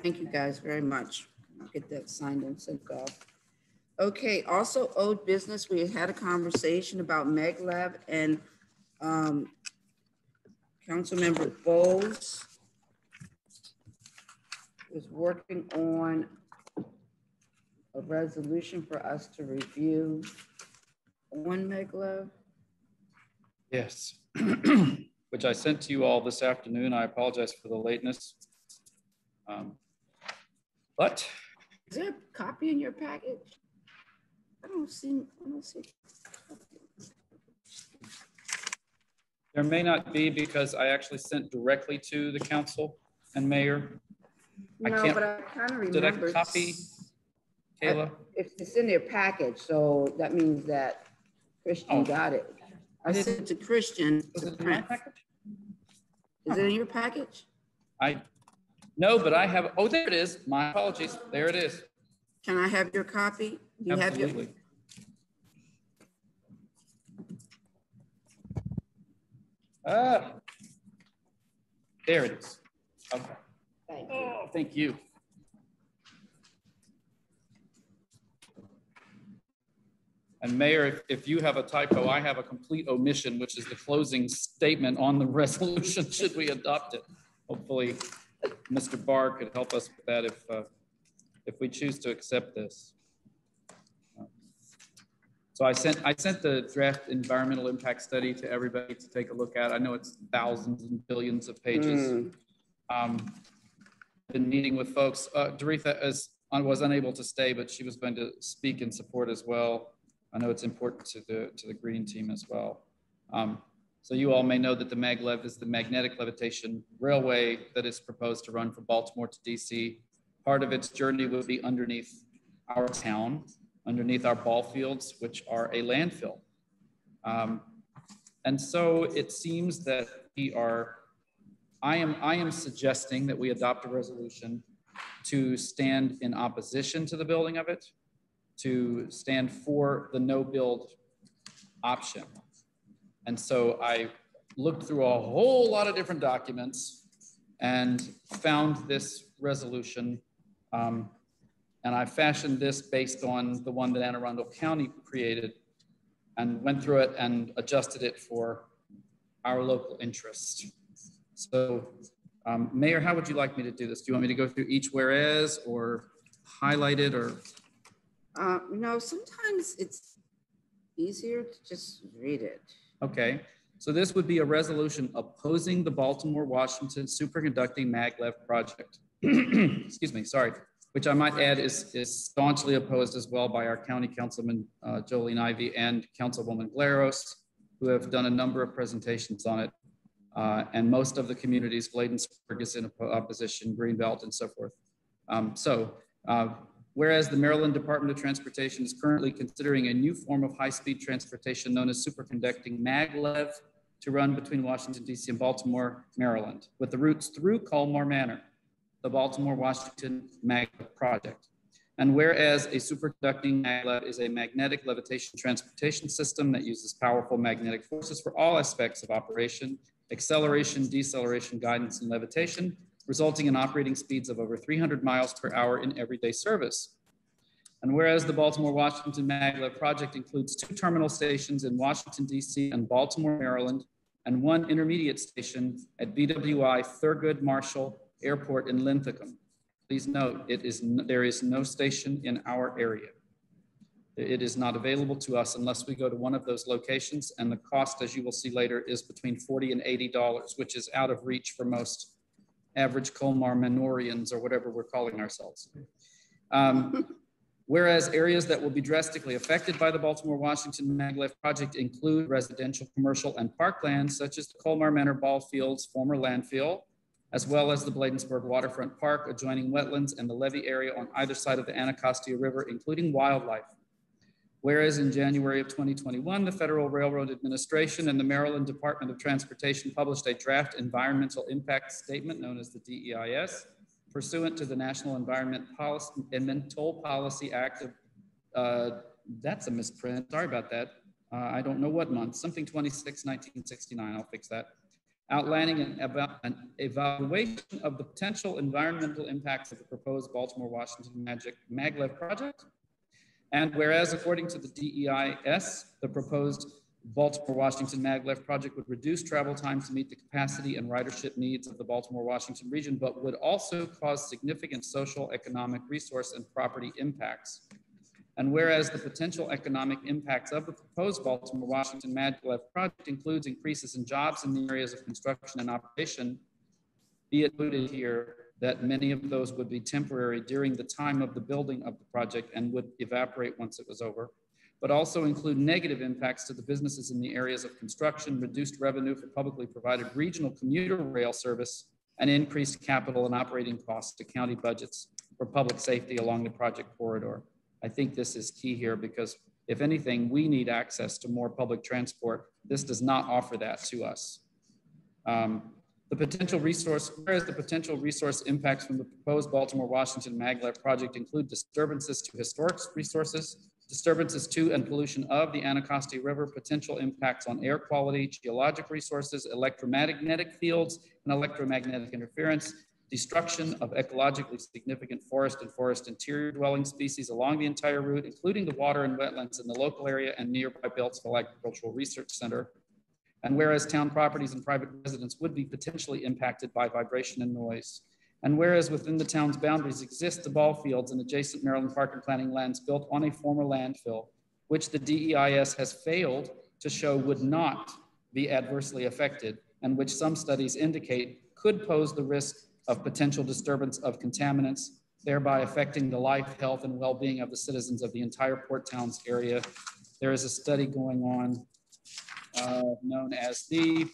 Thank you guys very much. Get that signed and sent off. Okay, also old business, we had a conversation about MagLab and Councilmember Bowles is working on a resolution for us to review on MagLab. Yes, which I sent to you all this afternoon. I apologize for the lateness. But is there a copy in your package? I don't see. There may not be, because I actually sent directly to the council and mayor. No, but I kind of remember. Did I copy, Kayla? It's in their package, so that means that Christian got it. I sent it to Christian. Was it in my package? Is it in your package? No, but I have, oh, there it is. My apologies. There it is. Can I have your copy? You Absolutely. There it is. Okay. Thank you. Oh, thank you. And Mayor, if you have a typo, I have a complete omission, which is the closing statement on the resolution, should we adopt it. Hopefully, Mr. Barr could help us with that if we choose to accept this. So I sent the draft environmental impact study to everybody to take a look at. I know it's thousands and billions of pages. Been meeting with folks. Doretha was unable to stay, but she was going to speak in support as well. I know it's important to the green team as well. So you all may know that the maglev is the magnetic levitation railway that is proposed to run from Baltimore to DC. Part of its journey will be underneath our town, underneath our ball fields, which are a landfill. And so it seems that I am suggesting that we adopt a resolution to stand in opposition to the building of it, to stand for the no build option. And so I looked through a whole lot of different documents and found this resolution. And I fashioned this based on the one that Anne Arundel County created, and went through it and adjusted it for our local interest. So Mayor, how would you like me to do this? Do you want me to go through each whereas or highlight it or? No, sometimes it's easier to just read it. Okay, so this would be a resolution opposing the Baltimore-Washington superconducting maglev project. Excuse me, sorry. Which I might add is staunchly opposed as well by our County Councilman Jolene Ivey and Councilwoman Glaros, who have done a number of presentations on it. And most of the communities, Bladensburg is in opposition, Greenbelt and so forth. Whereas the Maryland Department of Transportation is currently considering a new form of high-speed transportation known as superconducting maglev to run between Washington, D.C. and Baltimore, Maryland, with the routes through Colmar Manor, the Baltimore-Washington maglev project. And whereas a superconducting maglev is a magnetic levitation transportation system that uses powerful magnetic forces for all aspects of operation, acceleration, deceleration, guidance, and levitation, resulting in operating speeds of over 300 miles per hour in everyday service. And whereas the Baltimore-Washington maglev project includes 2 terminal stations in Washington, D.C. and Baltimore, Maryland, and 1 intermediate station at BWI Thurgood Marshall Airport in Linthicum. Please note, there is no station in our area. It is not available to us unless we go to one of those locations, and the cost, as you will see later, is between $40 and $80, which is out of reach for most average Colmar Manorians or whatever we're calling ourselves. Whereas areas that will be drastically affected by the Baltimore-Washington maglev project include residential, commercial, and parklands, such as the Colmar Manor ball fields, former landfill, as well as the Bladensburg Waterfront Park, adjoining wetlands, and the levee area on either side of the Anacostia River, including wildlife. Whereas in January of 2021, the Federal Railroad Administration and the Maryland Department of Transportation published a draft environmental impact statement known as the DEIS, pursuant to the National Environmental Policy Act of, that's a misprint, sorry about that. I don't know what month, something 26, 1969, I'll fix that. outlining an evaluation of the potential environmental impacts of the proposed Baltimore-Washington maglev project. And whereas according to the DEIS, the proposed Baltimore-Washington maglev project would reduce travel times to meet the capacity and ridership needs of the Baltimore-Washington region, but would also cause significant social, economic, resource, and property impacts. And whereas the potential economic impacts of the proposed Baltimore-Washington maglev project includes increases in jobs in the areas of construction and operation, be it noted here that many of those would be temporary during the time of the building of the project and would evaporate once it was over, but also include negative impacts to the businesses in the areas of construction, reduced revenue for publicly provided regional commuter rail service, and increased capital and operating costs to county budgets for public safety along the project corridor. I think this is key here because if anything, we need access to more public transport. This does not offer that to us. Whereas the potential resource impacts from the proposed Baltimore-Washington maglev project include disturbances to historic resources, disturbances to and pollution of the Anacostia River, potential impacts on air quality, geologic resources, electromagnetic fields and electromagnetic interference, destruction of ecologically significant forest and forest interior dwelling species along the entire route, including the water and wetlands in the local area and nearby Beltsville Agricultural Research Center. And whereas town properties and private residents would be potentially impacted by vibration and noise. And whereas within the town's boundaries exist the ball fields and adjacent Maryland Park and Planning lands built on a former landfill, which the DEIS has failed to show would not be adversely affected, and which some studies indicate could pose the risk of potential disturbance of contaminants, thereby affecting the life, health, and well-being of the citizens of the entire Port Towns area. There is a study going on known as the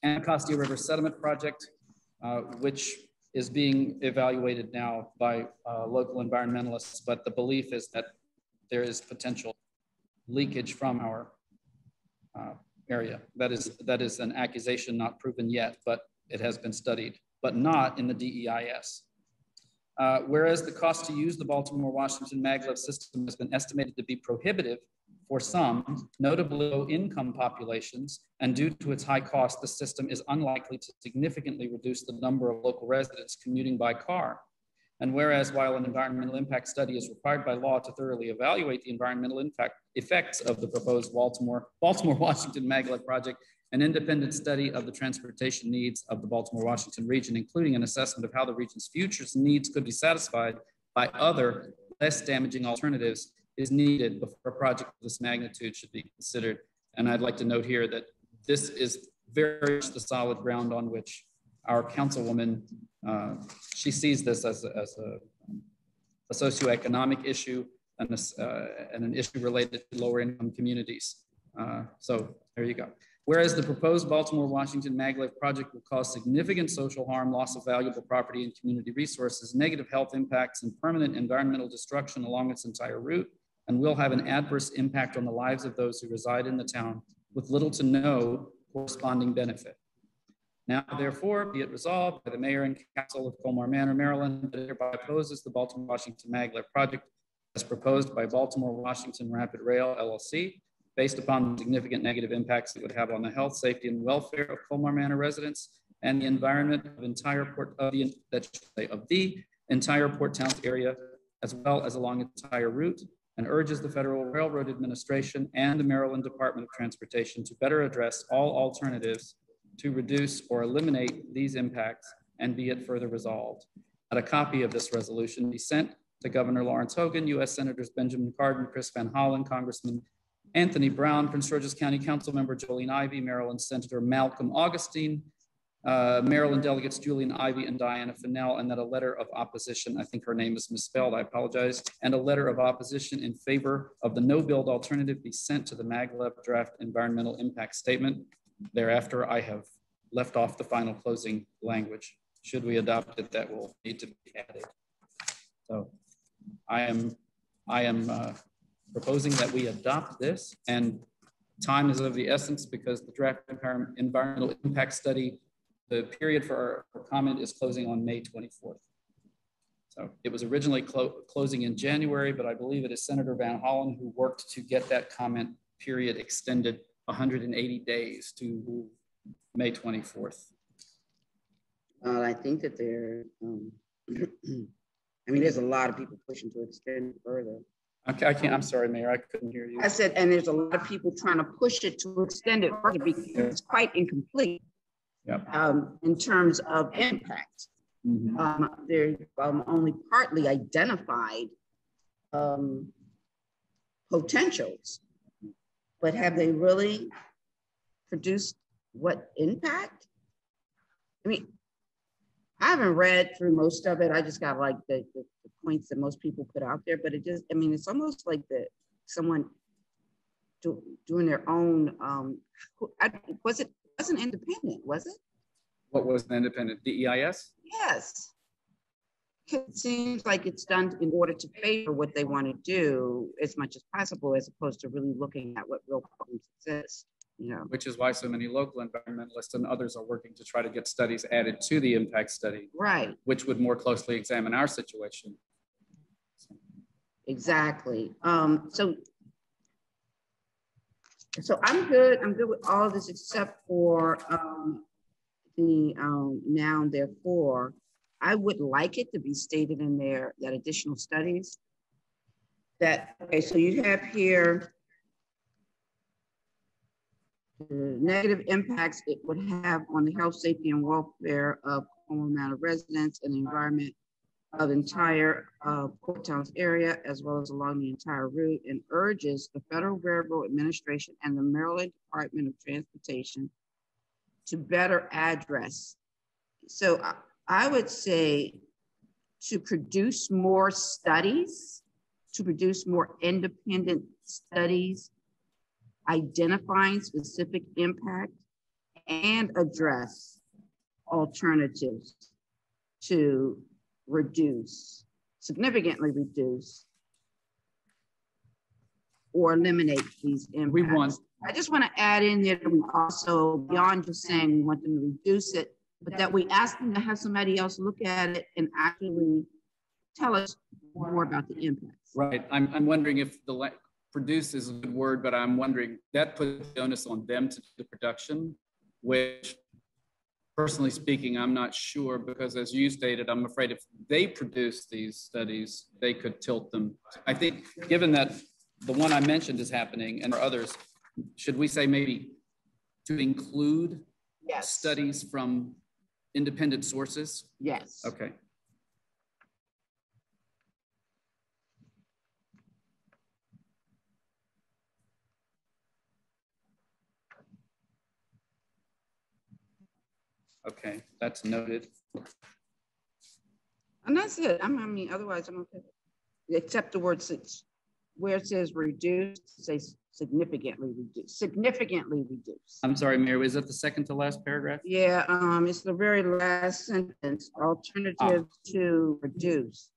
Anacostia River Sediment Project, which is being evaluated now by local environmentalists, but the belief is that there is potential leakage from our area. That is an accusation not proven yet, but it has been studied, but not in the DEIS. Whereas the cost to use the Baltimore-Washington maglev system has been estimated to be prohibitive for some, notably low-income populations, and due to its high cost, the system is unlikely to significantly reduce the number of local residents commuting by car. And whereas while an environmental impact study is required by law to thoroughly evaluate the environmental effects of the proposed Baltimore-Washington maglev project, an independent study of the transportation needs of the Baltimore-Washington region, including an assessment of how the region's future needs could be satisfied by other less damaging alternatives, is needed before a project of this magnitude should be considered. And I'd like to note here that this is very much the solid ground on which our councilwoman, she sees this as a socioeconomic issue and an issue related to lower income communities. So there you go. Whereas the proposed Baltimore-Washington maglev project will cause significant social harm, loss of valuable property and community resources, negative health impacts, and permanent environmental destruction along its entire route, and will have an adverse impact on the lives of those who reside in the town with little to no corresponding benefit. Now, therefore, be it resolved by the mayor and council of Colmar Manor, Maryland, that it hereby opposes the Baltimore-Washington maglev project as proposed by Baltimore-Washington Rapid Rail, LLC, based upon the significant negative impacts it would have on the health, safety, and welfare of Colmar Manor residents and the environment of the entire Port Towns area, as well as along its entire route, and urges the Federal Railroad Administration and the Maryland Department of Transportation to better address all alternatives to reduce or eliminate these impacts, and be it further resolved. That a copy of this resolution be sent to Governor Lawrence Hogan, U.S. Senators Benjamin Cardin, Chris Van Hollen, Congressman Anthony Brown, Prince George's County Council Member Jolene Ivey, Maryland Senator Malcolm Augustine, Maryland Delegates Julian Ivey and Diana Fennell, and that a letter of opposition, I think her name is misspelled, I apologize, and a letter of opposition in favor of the no-build alternative be sent to the maglev draft environmental impact statement. Thereafter, I have left off the final closing language. Should we adopt it, that will need to be added. So I am proposing that we adopt this, and time is of the essence because the draft environmental impact study, the period for our comment is closing on May 24th. So it was originally closing in January, but I believe it is Senator Van Hollen who worked to get that comment period extended 180 days to May 24th. I think that they're, I mean, there's a lot of people pushing to extend it further. Okay, I can't, I'm sorry, Mayor, I couldn't hear you. I said, and there's a lot of people trying to push it to extend it further because it's quite incomplete. Yep. In terms of impact. They're only partly identified potentials, but have they really produced what impact? I mean, I haven't read through most of it. I just got like the points that most people put out there, but it just, I mean, it's almost like someone doing their own, wasn't independent, was it? What was an independent DEIS? Yes. It seems like it's done in order to favor what they want to do as much as possible, as opposed to really looking at what real problems exist. You know, which is why so many local environmentalists and others are working to try to get studies added to the impact study, right? Which would more closely examine our situation. Exactly. So I'm good. I'm good with all of this except for the now and therefore. I would like it to be stated in there that additional studies. That okay. So you have here. Negative impacts it would have on the health, safety, and welfare of Colmar Manor residents and the environment of the entire Port Towns area, as well as along the entire route, and urges the Federal Railroad Administration and the Maryland Department of Transportation to better address. So I would say to produce more studies, to produce more independent studies, identifying specific impact and address alternatives to reduce, significantly reduce, or eliminate these impacts. I just want to add in there that we also, beyond just saying we want them to reduce it, but that we ask them to have somebody else look at it and actually tell us more about the impacts. Right. I'm wondering if produce is a good word, but I'm wondering that puts the onus on them to do the production, which personally speaking, I'm not sure, because as you stated, I'm afraid if they produce these studies, they could tilt them. I think given that the one I mentioned is happening and there are others, should we say maybe to include studies from independent sources? Yes. Okay. Okay, that's noted. And that's it. I mean, otherwise I'm okay. Except the word six, where it says reduce, say significantly reduce. Significantly reduce. I'm sorry, Mayor, is that the second to last paragraph? Yeah, it's the very last sentence. Alternative to reduce.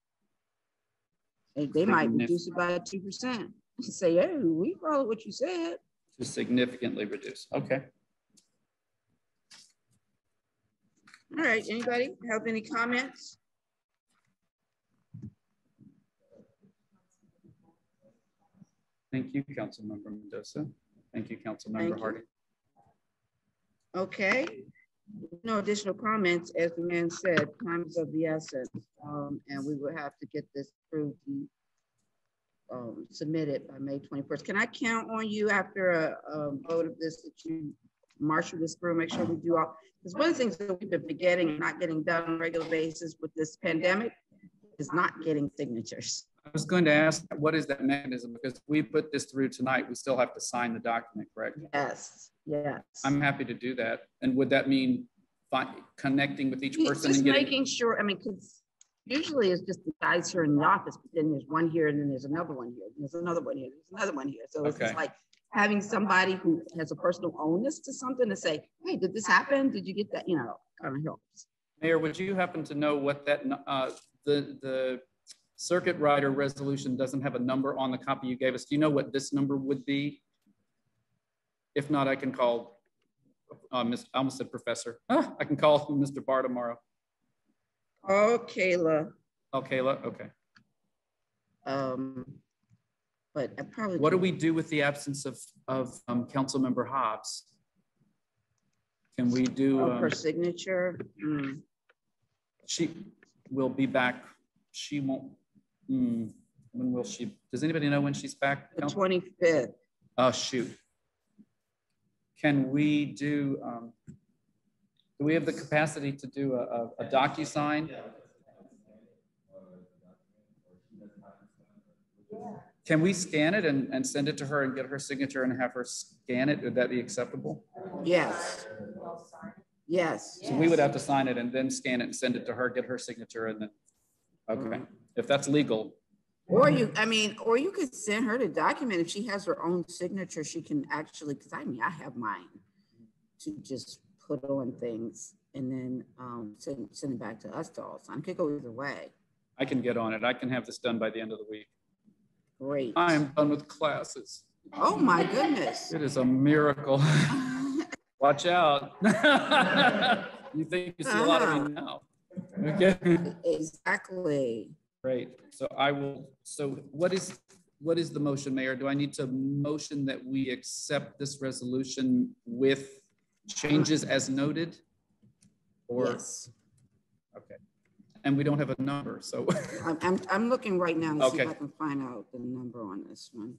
They might reduce it by 2%. Say, hey, we follow what you said. To significantly reduce. Okay. All right, anybody have any comments? Thank you, Councilmember Mendoza. Thank you, Councilmember Harding. Okay, no additional comments. As the man said, time is of the essence, and we will have to get this approved and submitted by May 21st. Can I count on you after a vote of this that you marshal this through, make sure we do all, because one of the things that we've been forgetting and not getting done on a regular basis with this pandemic is not getting signatures. I was going to ask, what is that mechanism? Because we put this through tonight, we still have to sign the document, correct? Yes, yes. I'm happy to do that. And would that mean connecting with each person? Just and getting... making sure, I mean, because usually it's just the guys here in the office, but then there's one here and then there's another one here. There's another one here, there's another one here. So it's just like having somebody who has a personal onus to something to say, hey, did this happen? Did you get that? You know, kind of helps. Mayor, would you happen to know what that, the circuit rider resolution doesn't have a number on the copy you gave us. Do you know what this number would be? If not, I can call, I almost said professor. I can call Mr. Barr tomorrow. Oh, Kayla. Oh, Kayla, okay. But I probably. What do we do with the absence of Councilmember Hobbs? Can we do? Oh, her signature. She will be back. She won't. When will she? Does anybody know when she's back? The 25th. Oh, shoot. Can we do? Do we have the capacity to do a DocuSign? Can we scan it and send it to her and get her signature and have her scan it? Would that be acceptable? Yes. Yes. So we would have to sign it and then scan it and send it to her, get her signature, and then, okay. If that's legal. Or you could send her the document. If she has her own signature, she can actually, because I have mine to just put on things and then send it back to us to all sign. It could go either way. I can get on it. I can have this done by the end of the week. Great. I am done with classes. Oh my goodness. It is a miracle. Watch out. You think you see a lot of me now. Okay. Exactly. Great. So I will, so what is the motion, Mayor? Do I need to motion that we accept this resolution with changes as noted? Or, yes. Okay. And we don't have a number, so. I'm looking right now to see Okay. if I can find out the number on this one.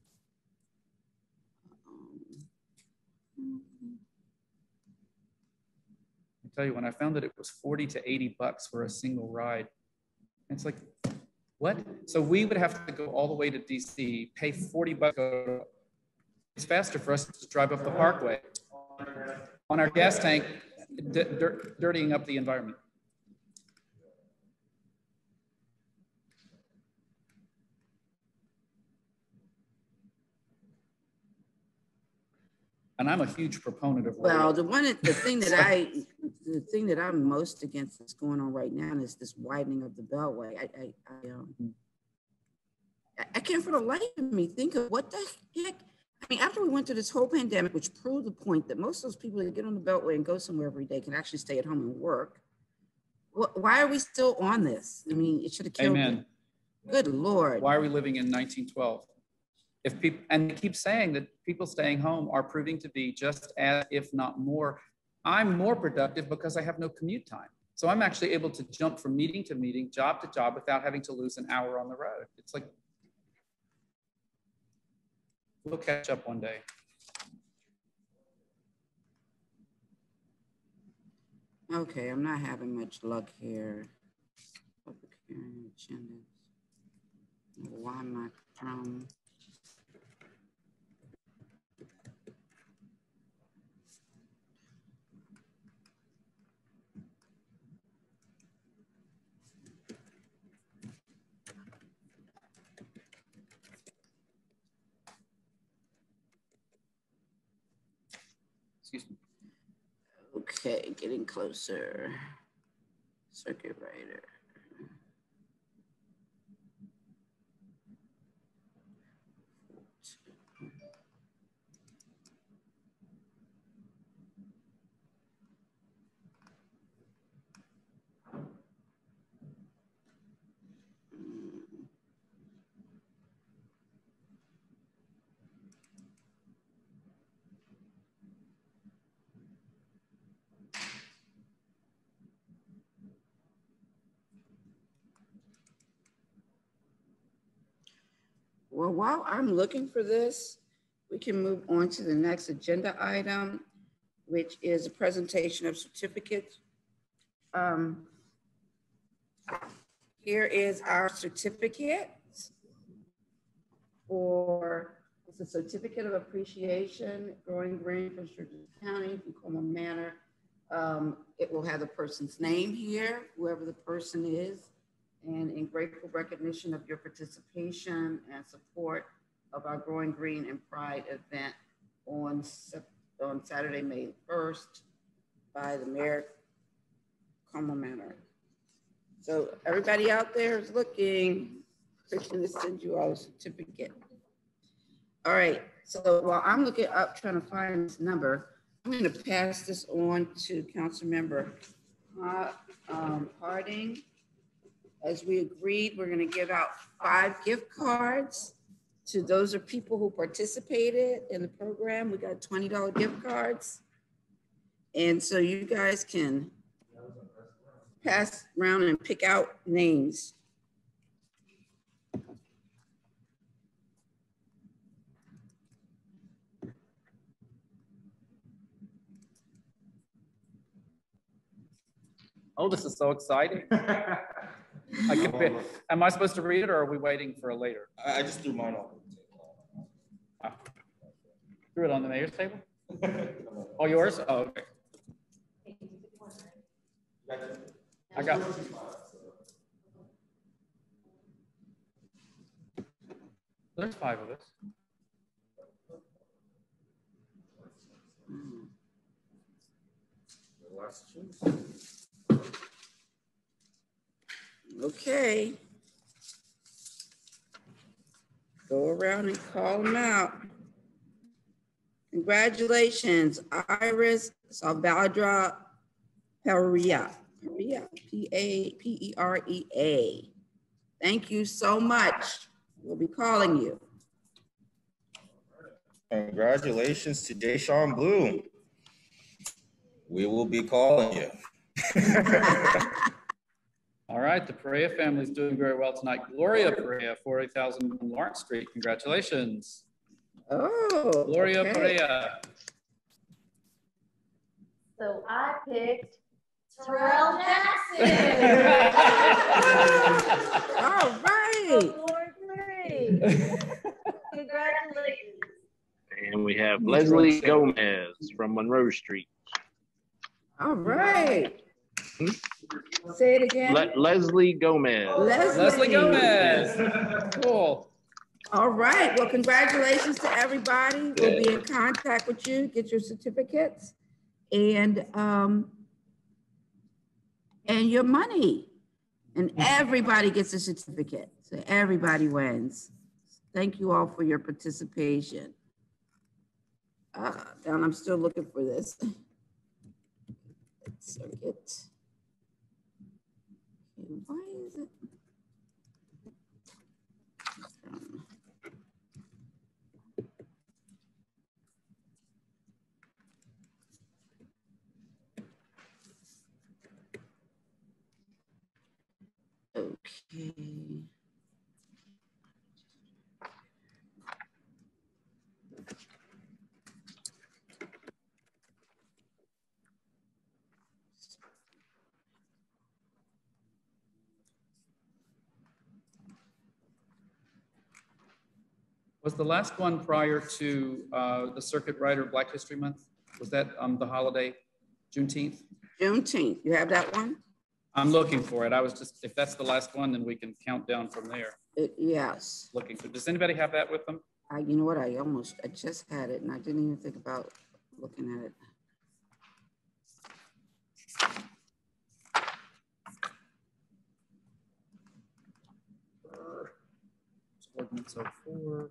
I tell you, when I found that it was 40 to 80 bucks for a single ride, it's like, what? So we would have to go all the way to DC, pay 40 bucks. It's faster for us to drive up the parkway on our gas tank, dirtying up the environment. And I'm a huge proponent of. Well, the thing that I'm most against that's going on right now is this widening of the Beltway. I can't for the life of me think of what the heck. I mean, after we went through this whole pandemic, which proved the point that most of those people that get on the Beltway and go somewhere every day can actually stay at home and work. Why are we still on this? I mean, it should have killed Amen. it. Good Lord. Why are we living in 1912? If people, and they keep saying that people staying home are proving to be just as, if not more. I'm more productive because I have no commute time. So I'm actually able to jump from meeting to meeting, job to job without having to lose an hour on the road. It's like, we'll catch up one day. Okay, I'm not having much luck here. Public hearing agenda. Why am I from? Excuse me. Okay, getting closer. Circuit rider. Well, while I'm looking for this, we can move on to the next agenda item, which is a presentation of certificates. Here is our certificate for, it's a certificate of appreciation, Growing Green from Sturgis County, from Colmar Manor. It will have the person's name here, whoever the person is, and in grateful recognition of your participation and support of our Growing Green and Pride event on Saturday, May 1st by the Mayor, Colmar Manor. So everybody out there is looking, Christian to send you all a certificate. All right, so while I'm looking up, trying to find this number, I'm gonna pass this on to Councilmember Harding. As we agreed, we're gonna give out 5 gift cards to those of people who participated in the program. We got $20 gift cards. And so you guys can pass around and pick out names. Oh, this is so exciting. Am I supposed to read it or are we waiting for a later? I just threw mine over. Threw it on the mayor's table? Oh, yours? Oh, okay. I got. There's 5 of us. Okay. Go around and call them out. Congratulations, Iris Salvadra Perea, P-A-P-E-R-E-A. Thank you so much. We'll be calling you. Congratulations to Deshaun Bloom. We will be calling you. All right, the Perea family is doing very well tonight. Gloria Perea, 40,000 Lawrence Street. Congratulations. Oh, Gloria okay. Perea. So I picked Terrell Jackson. All right. Ward 3. Congratulations. And we have Leslie Gomez from Monroe Street. All right. Say it again. Leslie Gomez. Leslie Gomez. Cool. All right. Well, congratulations to everybody. We'll be in contact with you. Get your certificates and your money. And everybody gets a certificate. So everybody wins. Thank you all for your participation. And I'm still looking for this. Circuit. Okay, why is it? Okay. Was the last one prior to the Circuit Rider Black History Month? Was that the holiday, Juneteenth? Juneteenth, you have that one? I'm looking for it. I was just, if that's the last one, then we can count down from there. Yes. Looking for, does anybody have that with them? You know what, I just had it and I didn't even think about looking at it. Ordinance 04.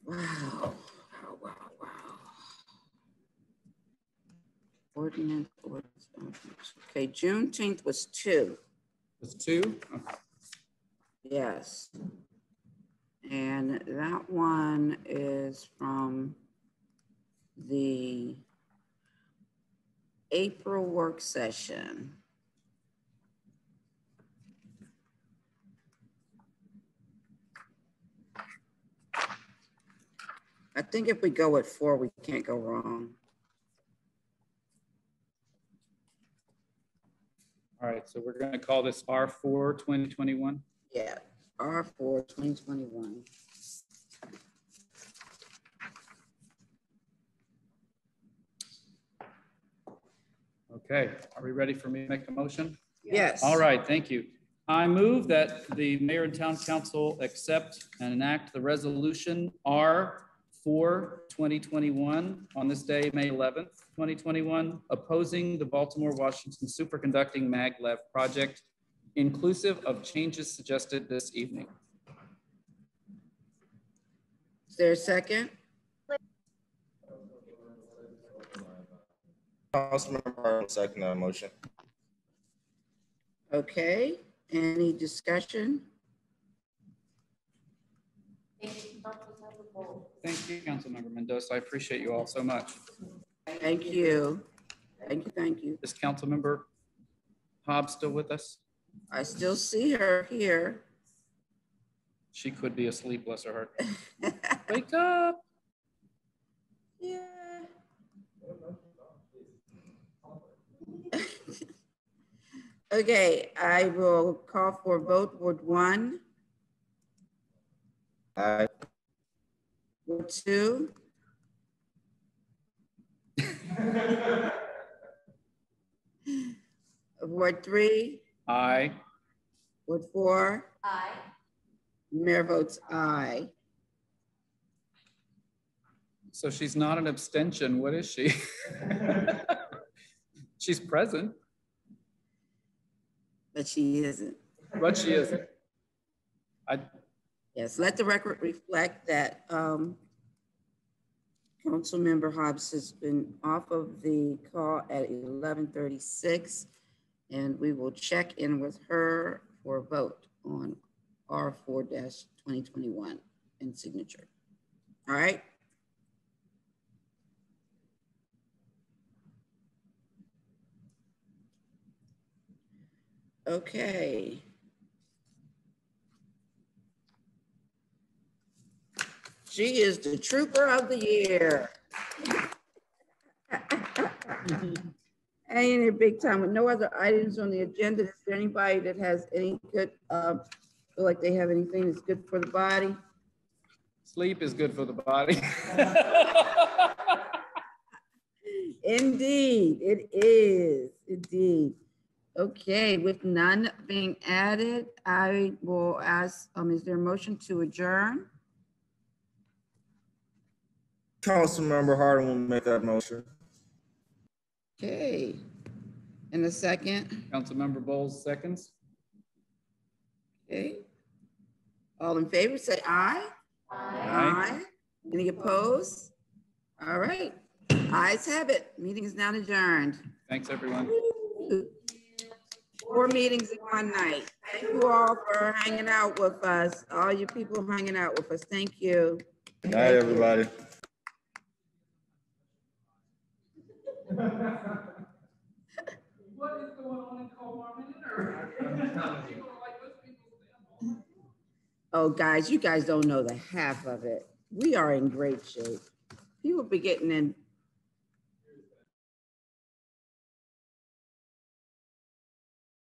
Wow. Okay, Juneteenth was 2. Was 2? Okay. Yes. And that one is from the April work session. I think if we go with 4, we can't go wrong. All right, so we're going to call this R4 2021. Yeah, R4 2021. Okay, are we ready for me to make a motion? Yes. All right, thank you. I move that the mayor and town council accept and enact the resolution R4 2021 on this day, May 11th, 2021, opposing the Baltimore Washington superconducting maglev project, inclusive of changes suggested this evening. Is there a second? Councilmember Harden, second that motion. Okay, any discussion? Thank you, Councilmember Mendoza. I appreciate you all so much. Thank you. Thank you, thank you. Is Councilmember Hobbs still with us? I still see her here. She could be asleep, bless her heart. Wake up. Yeah. Okay, I will call for vote. Ward 1. Aye. Ward 2. Ward 3. Aye. Ward 4. Aye. Mayor votes aye. So she's not an abstention. What is she? She's present, But she isn't. but she isn't. Yes, let the record reflect that Councilmember Hobbs has been off of the call at 11:36, and we will check in with her for a vote on R4-2021 and signature. All right. Okay. She is the trooper of the year. Hanging in big time with no other items on the agenda. Is there anybody that has any good, feel like they have anything that's good for the body? Sleep is good for the body. Indeed, it is, indeed. Okay, with none being added, I will ask, is there a motion to adjourn? Councilmember Harden will make that motion. Okay, in a second. Councilmember Bowles, seconds. Okay. All in favor, say aye. Aye. Any opposed? All right. Ayes have it. Meeting is now adjourned. Thanks, everyone. 4 meetings in one night. Thank you all for hanging out with us. All you people hanging out with us. Thank you. Good night, everybody. What is going on in Colmar Manor? Oh, guys, you guys don't know the half of it. We are in great shape. People be getting in